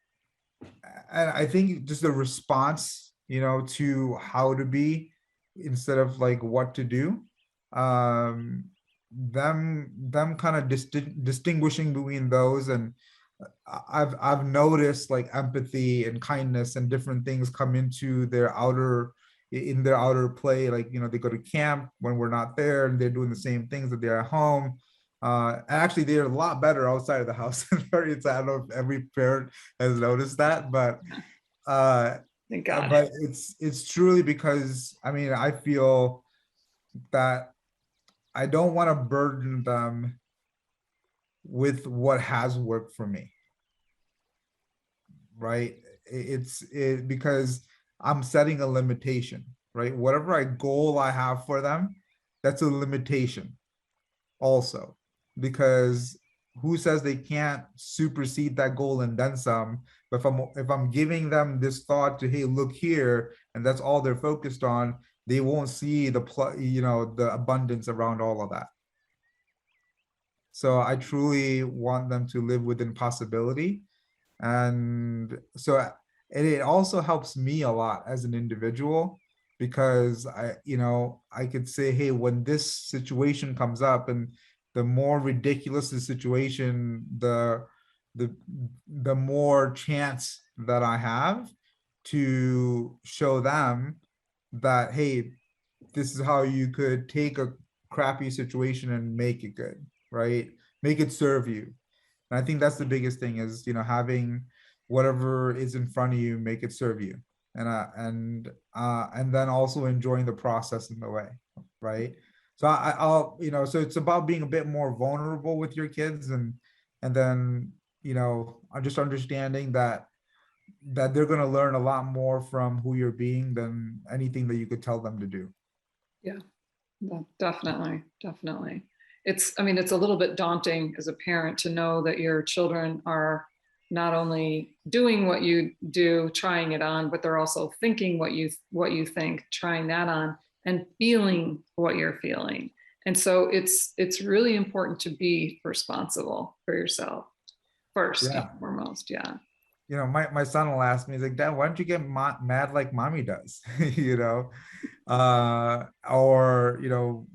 and I think just the response, to how to be instead of like what to do, um, them kind of distinguishing between those, and I've noticed like empathy and kindness and different things come into their outer play. Like, they go to camp when we're not there, and they're doing the same things that they're at home. And actually, they're a lot better outside of the house. I don't know if every parent has noticed that, uh, Thank God. but it's truly because I mean I feel that I don't want to burden them with what has worked for me, right? Because I'm setting a limitation, right? Whatever goal I have for them, that's a limitation also, because who says they can't supersede that goal and then some? But if I'm giving them this thought to, hey, look here, and that's all they're focused on, they won't see the abundance around all of that. So I truly want them to live within possibility. And so and it also helps me a lot as an individual, because I could say, hey, when this situation comes up, and the more ridiculous the situation, the the more chance that I have to show them that, hey, this is how you could take a crappy situation and make it good, right? Make it serve you. And I think that's the biggest thing is, having whatever is in front of you, make it serve you. And then also enjoying the process in the way, right? So so it's about being a bit more vulnerable with your kids, and then, I'm just understanding that they're going to learn a lot more from who you're being than anything that you could tell them to do. Yeah. Well, definitely, definitely. I mean, it's a little bit daunting as a parent to know that your children are not only doing what you do, trying it on, but they're also thinking what you think, trying that on, and feeling what you're feeling. And so it's really important to be responsible for yourself first and Yeah. foremost. Yeah. My son will ask me, he's like, Dad, why don't you get mad like mommy does? Or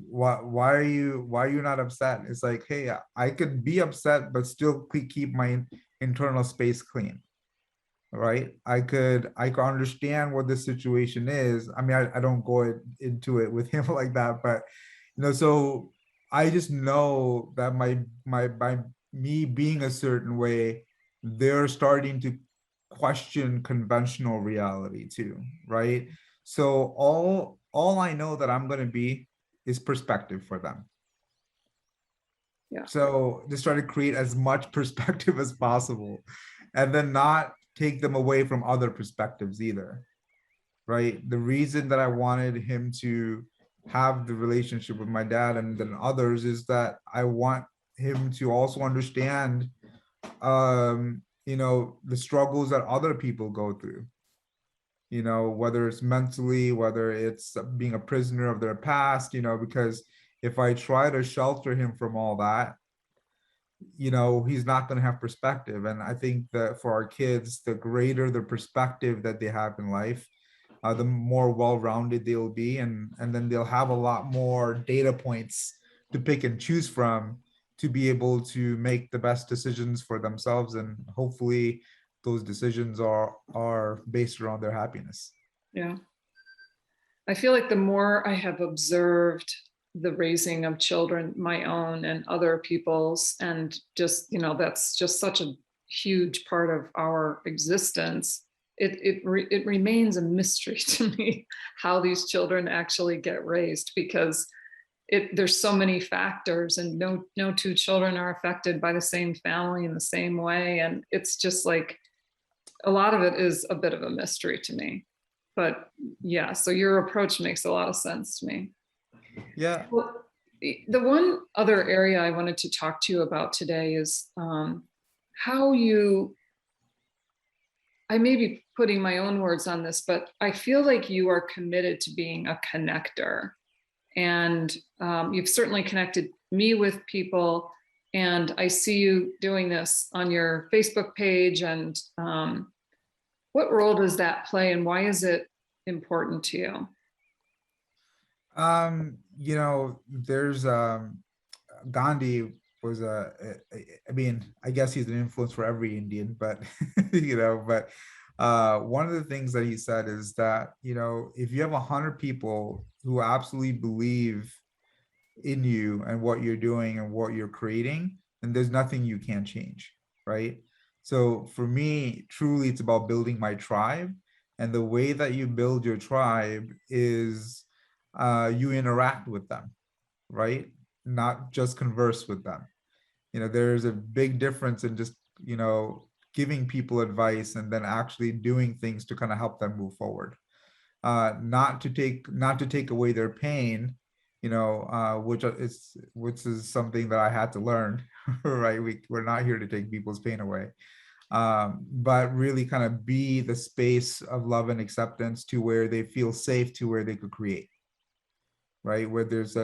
why are you not upset? It's like, hey, I could be upset but still keep my internal space clean, right? I could understand what the situation is. I mean, I don't go into it with him like that, but so I just know that my by me being a certain way, they're starting to question conventional reality too, right? So all I know that I'm going to be is perspective for them. Yeah. So just try to create as much perspective as possible, and then not take them away from other perspectives either, right? The reason that I wanted him to have the relationship with my dad and then others is that I want him to also understand, the struggles that other people go through, whether it's mentally, whether it's being a prisoner of their past, because if I try to shelter him from all that, he's not going to have perspective. And I think that for our kids, the greater the perspective that they have in life, the more well-rounded they'll be, and then they'll have a lot more data points to pick and choose from to be able to make the best decisions for themselves, and hopefully those decisions are based around their happiness. Yeah. I feel like the more I have observed the raising of children, my own and other people's, and just, that's just such a huge part of our existence. It remains a mystery to me how these children actually get raised, because there's so many factors, and no two children are affected by the same family in the same way. And it's just like a lot of it is a bit of a mystery to me. But yeah, so your approach makes a lot of sense to me. Yeah. Well, the one other area I wanted to talk to you about today is how I may be putting my own words on this, but I feel like you are committed to being a connector. And you've certainly connected me with people. And I see you doing this on your Facebook page. And what role does that play, and why is it important to you? There's Gandhi was I mean, I guess he's an influence for every Indian, but but one of the things that he said is that, if you have 100 people who absolutely believe in you and what you're doing and what you're creating, then there's nothing you can't change, right? So for me, truly, it's about building my tribe. And the way that you build your tribe is you interact with them, right? Not just converse with them. There's a big difference in just, giving people advice and then actually doing things to kind of help them move forward. not to take away their pain, which is something that I had to learn, right? We're not here to take people's pain away, but really kind of be the space of love and acceptance to where they feel safe, to where they could create, right? Where there's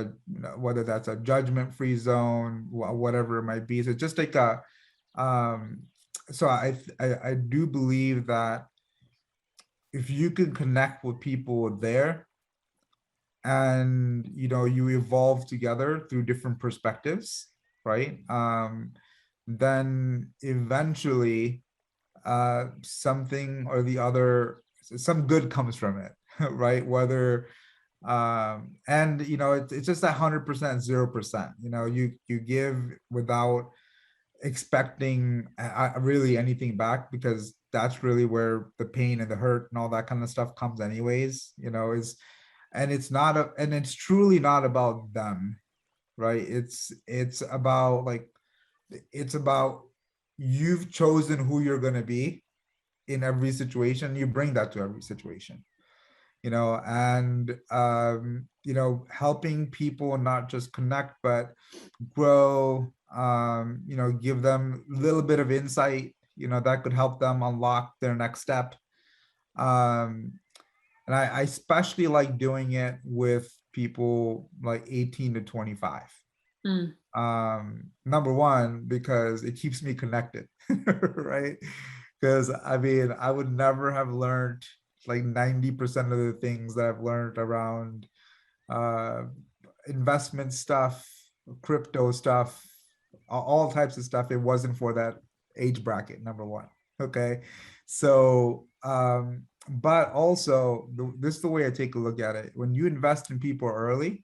whether that's a judgment-free zone, whatever it might be. So just like um, so I do believe that if you can connect with people there, and you evolve together through different perspectives, right? Then eventually something or the other, some good comes from it, right? Whether and it's just that 100%, 0%. You give without expecting really anything back, because that's really where the pain and the hurt and all that kind of stuff comes anyways, is and it's truly not about them, right? It's about like, it's about, you've chosen who you're going to be in every situation. You bring that to every situation, and helping people not just connect but grow, give them a little bit of insight, that could help them unlock their next step. um and I especially like doing it with people like 18 to 25. Mm, Number one, because it keeps me connected, right? Because I mean, I would never have learned like 90% of the things that I've learned around uh investment stuff, crypto stuff, all types of stuff. It wasn't for that age bracket, number one. Okay. So but also this is the way I take a look at it. When you invest in people early,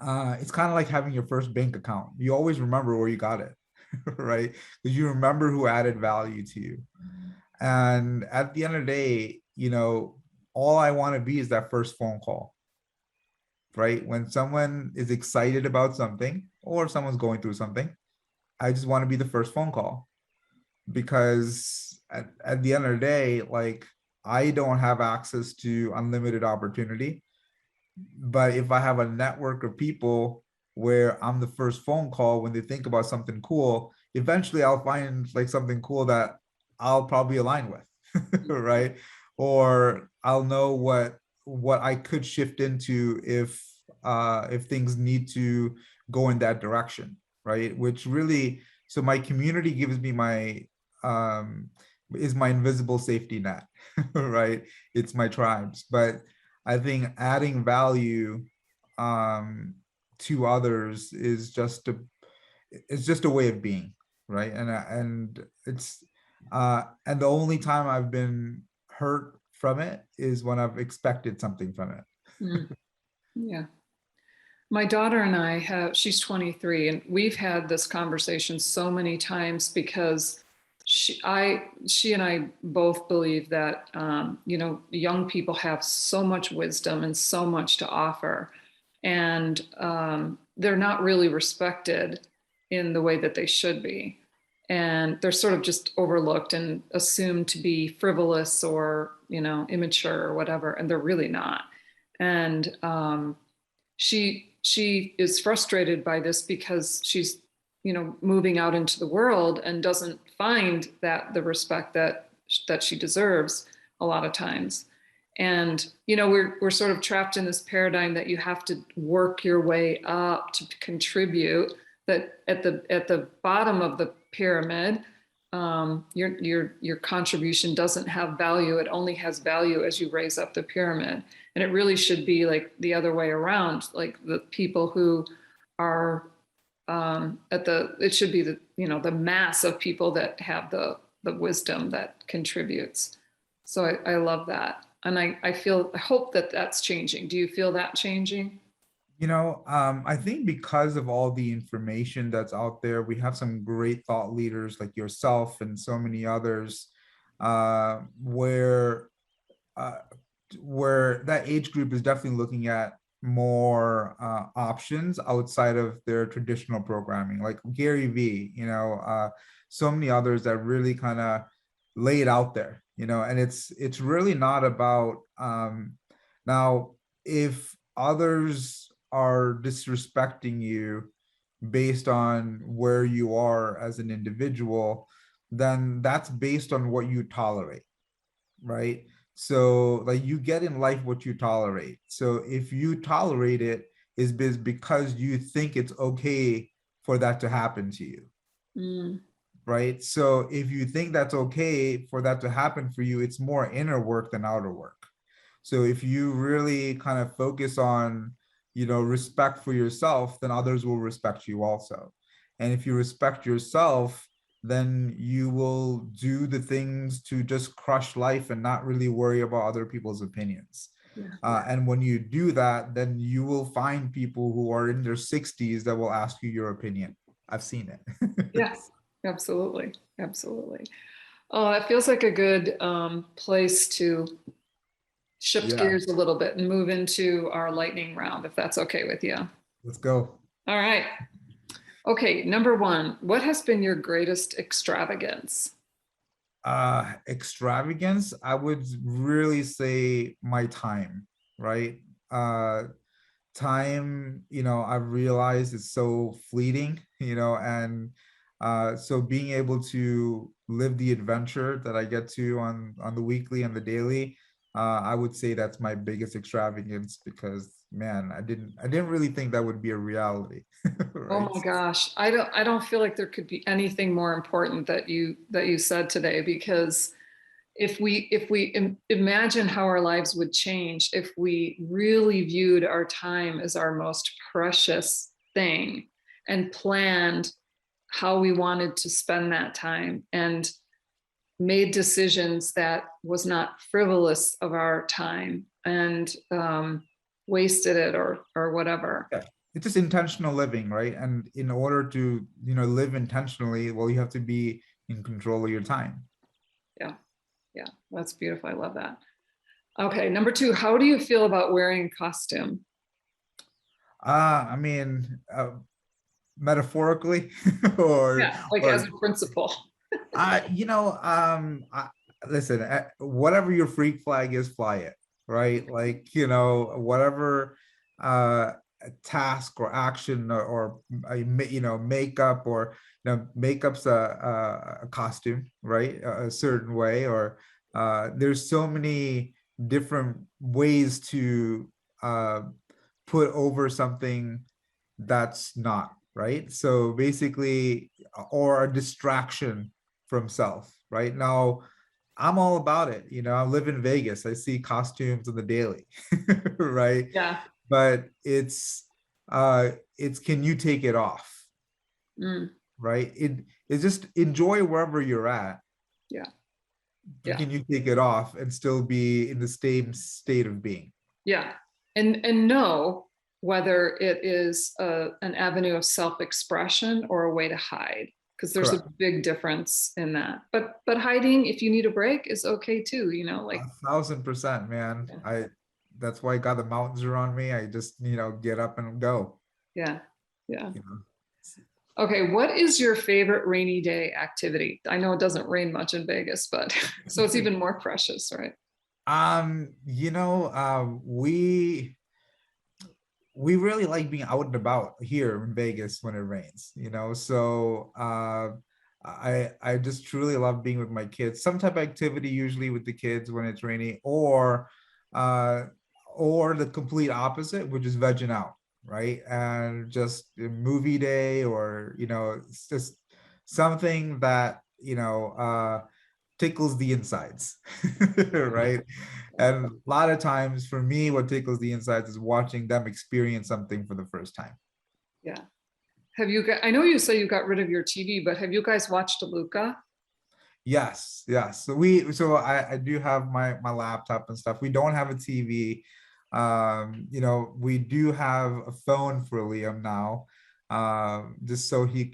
it's kind of like having your first bank account. You always remember where you got it, right? Because you remember who added value to you. And at the end of the day, all I want to be is that first phone call, right? When someone is excited about something or someone's going through something, I just want to be the first phone call, because at the end of the day, like, I don't have access to unlimited opportunity. But if I have a network of people where I'm the first phone call when they think about something cool, eventually I'll find like something cool that I'll probably align with, right? Or I'll know what I could shift into if things need to go in that direction, right? Which really, so my community gives me my um is my invisible safety net, right? It's my tribes. But I think adding value um, to others is just a way of being, right? And it's and the only time I've been hurt from it is when I've expected something from it. mm, yeah. My daughter and I have, she's 23, and we've had this conversation so many times because she and I both believe that, young people have so much wisdom and so much to offer. And they're not really respected in the way that they should be. And they're sort of just overlooked and assumed to be frivolous or, immature or whatever. And they're really not. And she is frustrated by this because she's moving out into the world and doesn't find that the respect that she deserves a lot of times. And we're sort of trapped in this paradigm that you have to work your way up to contribute, that at the bottom of the pyramid, your contribution doesn't have value. It only has value as you raise up the pyramid. And it really should be like the other way around. Like the people who are it should be the mass of people that have the wisdom that contributes. So I love that. And I hope that that's changing. Do you feel that changing? I think because of all the information that's out there, we have some great thought leaders like yourself and so many others, uh, where uh, where that age group is definitely looking at more options outside of their traditional programming, like Gary V, so many others that really kind of lay it out there, and it's really not about, now, if others are disrespecting you based on where you are as an individual, then that's based on what you tolerate, right? So like you get in life what you tolerate. So if you tolerate it, is because you think it's okay for that to happen to you, Mm, right? So if you think that's okay for that to happen for you, it's more inner work than outer work. So if you really kind of focus on, respect for yourself, then others will respect you also. And if you respect yourself, then you will do the things to just crush life and not really worry about other people's opinions. yeah. And when you do that, then you will find people who are in their 60s that will ask you your opinion. I've seen it. Yeah, absolutely. Absolutely. Oh, that feels like a good place to shift Yeah, gears a little bit and move into our lightning round, if that's okay with you. let's go. All right. Okay, number one, what has been your greatest extravagance? Extravagance, I would really say my time, right? uh Time, I've realized it's so fleeting, and so being able to live the adventure that I get to on the weekly and the daily, I would say that's my biggest extravagance, because man, I didn't really think that would be a reality. Oh Right. my gosh, I don't feel like there could be anything more important that you said today, because if we imagine how our lives would change if we really viewed our time as our most precious thing and planned how we wanted to spend that time and made decisions that was not frivolous of our time and wasted it or whatever. Yeah, it's just intentional living, right? And in order to, live intentionally, well, you have to be in control of your time. Yeah, yeah, that's beautiful. I love that. Okay, number two, how do you feel about wearing a costume? I mean, metaphorically, or Yeah, like as or a principal. I, listen, whatever your freak flag is, fly it, right? Like, whatever uh task or action, or makeup, or makeup's a costume, right? A certain way, or there's so many different ways to uh put over something that's not, right? So basically, or a distraction from self, right? Now, I'm all about it. I live in Vegas. I see costumes on the daily, right? Yeah. But it's can you take it off, Mm, right? It's just enjoy wherever you're at, yeah. but Yeah. can you take it off and still be in the same state of being? Yeah. And know whether it is an avenue of self-expression or a way to hide, because there's a Correct. big difference in that. But hiding, if you need a break, is okay too, like 1,000%, man. That's why God the mountains are on me. I just, get up and go. yeah. Yeah. You know. Okay, what is your favorite rainy day activity? I know it doesn't rain much in Vegas, but so it's even more precious, right? We really like being out and about here in Vegas when it rains, so I just truly love being with my kids. Some type of activity usually with the kids when it's rainy, uh or the complete opposite, which is vegging out, right? And just a movie day, or it's just something that tickles the insides, right? And a lot of times for me, what tickles the insides is watching them experience something for the first time. Yeah. Have you got, I know you say you got rid of your TV, but have you guys watched Luca? Yes, yes. So I do have my laptop and stuff. We don't have a TV. We do have a phone for Liam now. Just so he's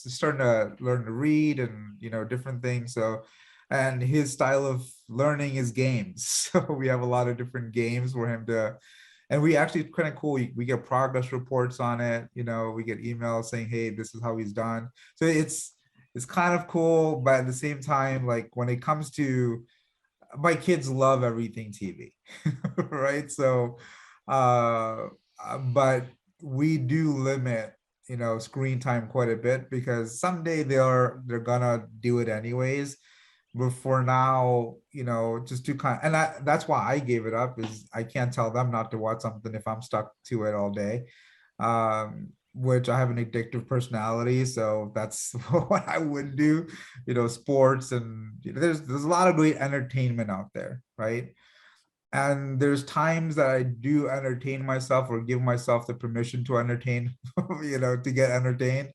starting to learn to read, and different things. So, and his style of learning is games. So we have a lot of different games for him to, and we actually kind of cool. We get progress reports on it. We get emails saying, hey, this is how he's done. So is kind of cool, but at the same time, like when it comes to, my kids love everything TV, right? So, but we do limit, screen time quite a bit, because someday they're gonna do it anyways. But for now, just to kind, and that's why I gave it up, is I can't tell them not to watch something if I'm stuck to it all day. Which I have an addictive personality, so that's what I would do. Sports, and there's a lot of great entertainment out there, right? And there's times that I do entertain myself, or give myself the permission to entertain, to get entertained.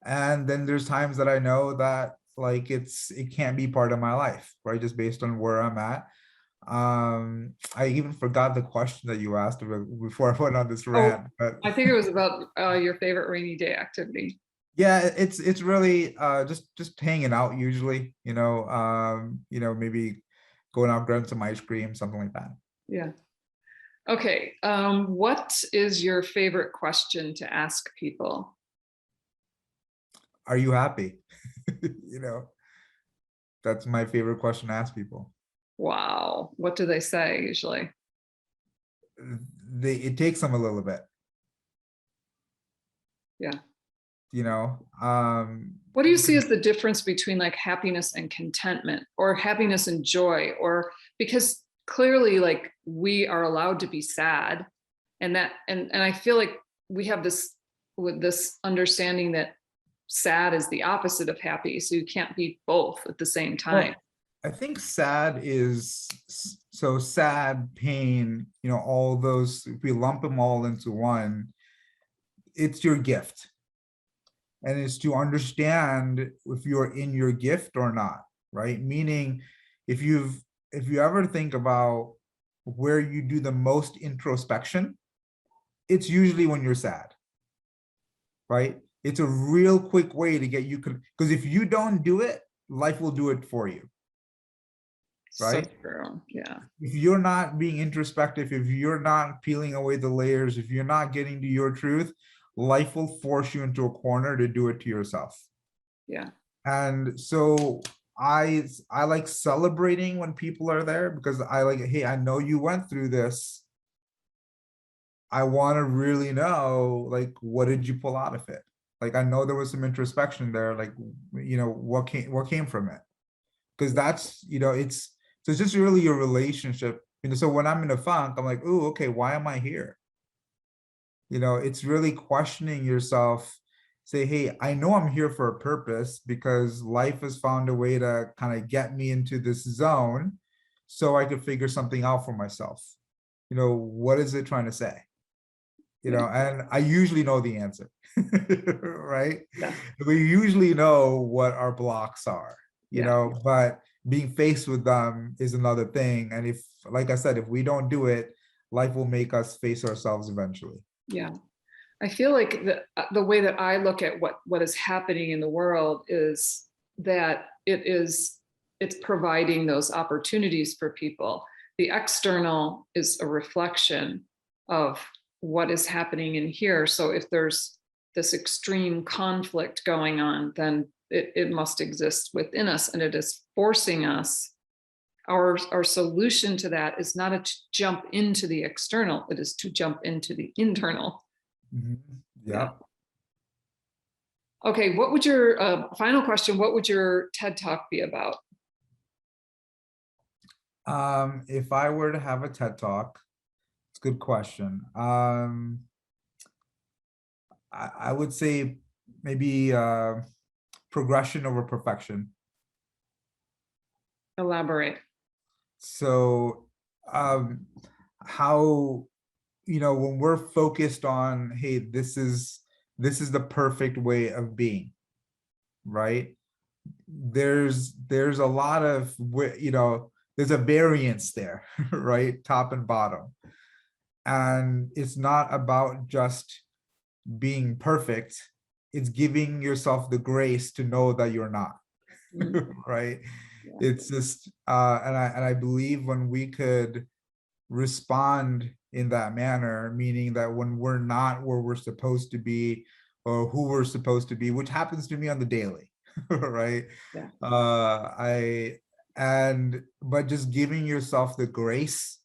And then there's times that I know that, like, it can't be part of my life, right? Just based on where I'm at. I even forgot the question that you asked before I went on this Oh, rant, but I think it was about your favorite rainy day activity. yeah, it's really just hanging out usually, maybe going out, grabbing some ice cream, something like that. Yeah. Okay. What is your favorite question to ask people? Are you happy? you know that's my favorite question to ask people. Wow. What do they say usually? It takes them a little bit. Yeah. you know um What do you see as the difference between like happiness and contentment, or happiness and joy? Or because clearly like we are allowed to be sad, and I feel like we have this with this understanding that sad is the opposite of happy, so you can't be both at the same time. well, I think sad is, so sad, pain, all those, if we lump them all into one, it's your gift. And it's to understand if you're in your gift or not, right? Meaning, if you've if you ever think about where you do the most introspection, it's usually when you're sad, right? It's a real quick way to get you, because if you don't do it, life will do it for you, So right? true. Yeah. If you're not being introspective, if you're not peeling away the layers, if you're not getting to your truth, life will force you into a corner to do it to yourself. Yeah. And so I like celebrating when people are there, because I like, hey, I know you went through this. I want to really know, like, what did you pull out of it? Like, I know there was some introspection there, like, what came from it? Because that's, it's just really your relationship. So when I'm in a funk, I'm like, oh, okay, why am I here? It's really questioning yourself. Say, hey, I know I'm here for a purpose, because life has found a way to kind of get me into this zone, so I could figure something out for myself. What is it trying to say? Yeah. And I usually know the answer, right? Yeah. We usually know what our blocks are, Yeah. but being faced with them is another thing. And if, like I said, if we don't do it, life will make us face ourselves eventually. Yeah. I feel like the way that I look at what is happening in the world is that it's providing those opportunities for people. The external is a reflection of what is happening in here. So if there's this extreme conflict going on, then it must exist within us, and it is forcing us. Our solution to that is not to jump into the external, it is to jump into the internal. Mhm. Yeah. Yeah. Okay, what would your final question? What would your TED Talk be about? If I were to have a TED Talk, it's a good question. I would say maybe progression over perfection. Elaborate. So, um, how, when we're focused on, hey, this is the perfect way of being, right? There's a lot of, there's a variance there, right? Top and bottom. And it's not about just being perfect, it's giving yourself the grace to know that you're not. Mm, Right? yeah. It's just and I believe when we could respond in that manner, meaning that when we're not where we're supposed to be, or who we're supposed to be, which happens to me on the daily, right? Yeah. I and but just giving yourself the grace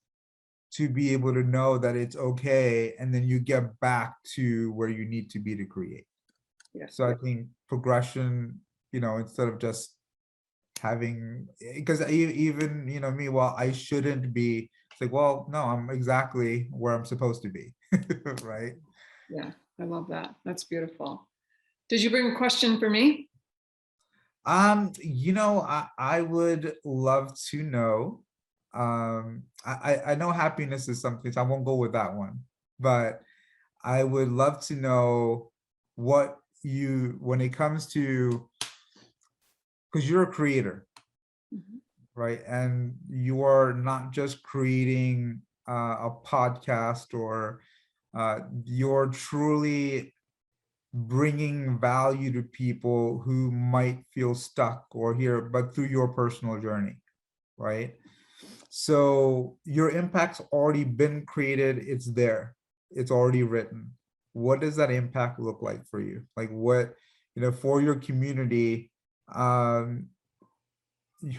to be able to know that it's okay, and then you get back to where you need to be to create. Yeah. So I think progression, instead of just having, because even me, well, I shouldn't be, it's like, well, no, I'm exactly where I'm supposed to be. Right. Yeah. I love that. That's beautiful. Did you bring a question for me? I would love to know. I know happiness is something, so I won't go with that one. But I would love to know what when it comes to, because you're a creator, Mhm. right? And you are not just creating a podcast, or you're truly bringing value to people who might feel stuck or here, but through your personal journey, right? So your impact's already been created, it's there, it's already written. What does that impact look like for you? Like, what, for your community, um,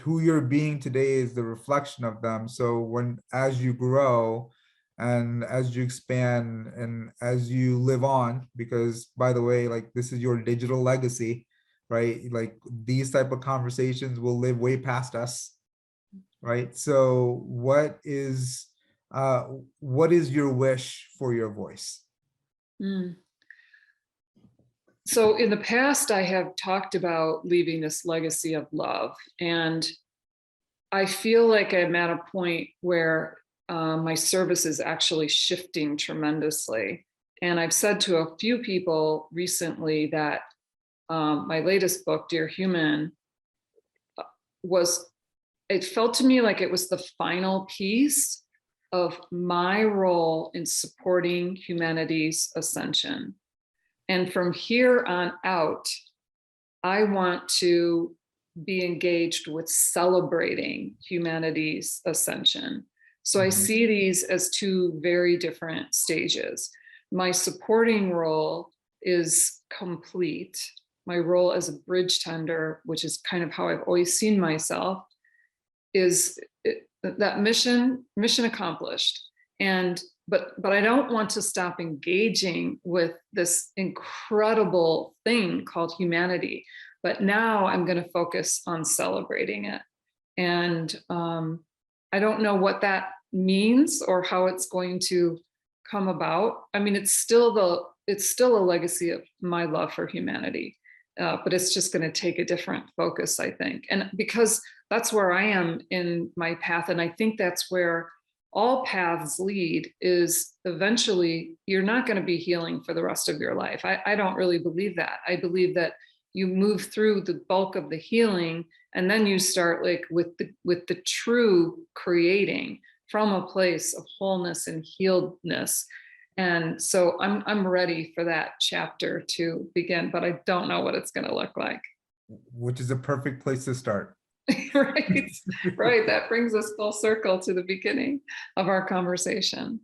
who you're being today is the reflection of them. So as you grow and as you expand and as you live on, because by the way, like, this is your digital legacy, right? Like, these type of conversations will live way past us, right? So what is your wish for your voice? Mm. So in the past, I have talked about leaving this legacy of love. And I feel like I'm at a point where my service is actually shifting tremendously. And I've said to a few people recently that my latest book, Dear Human, was, it felt to me like it was the final piece of my role in supporting humanity's ascension. And from here on out, I want to be engaged with celebrating humanity's ascension. So I Mhm. see these as two very different stages. My supporting role is complete. My role as a bridge tender, which is kind of how I've always seen myself, is that mission accomplished. And but I don't want to stop engaging with this incredible thing called humanity. But now I'm going to focus on celebrating it. And I don't know what that means or how it's going to come about. I mean, it's still a legacy of my love for humanity, but it's just going to take a different focus, I think. And because that's where I am in my path, and I think that's where all paths lead, is eventually you're not going to be healing for the rest of your life. I don't really believe that. I believe that you move through the bulk of the healing, and then you start like with the true creating from a place of wholeness and healedness. And so I'm ready for that chapter to begin, but I don't know what it's going to look like. Which is a perfect place to start. Right, right. That brings us full circle to the beginning of our conversation.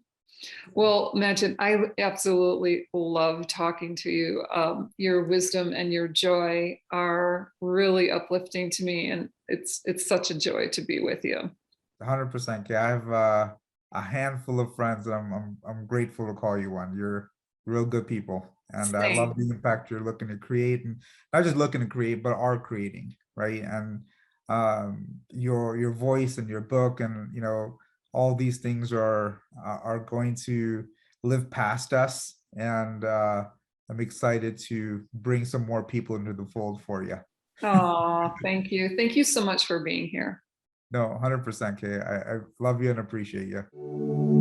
Well, Majid, I absolutely love talking to you. Your wisdom and your joy are really uplifting to me, and it's such a joy to be with you. 100%. Yeah, I have a handful of friends, and I'm grateful to call you one. You're real good people, and I love Same. the impact you're looking to create, and not just looking to create, but are creating, right? And your voice and your book, and all these things are going to live past us, and I'm excited to bring some more people into the fold for you. Oh, thank you. Thank you so much for being here. No, 100%, Kay. I love you and appreciate you.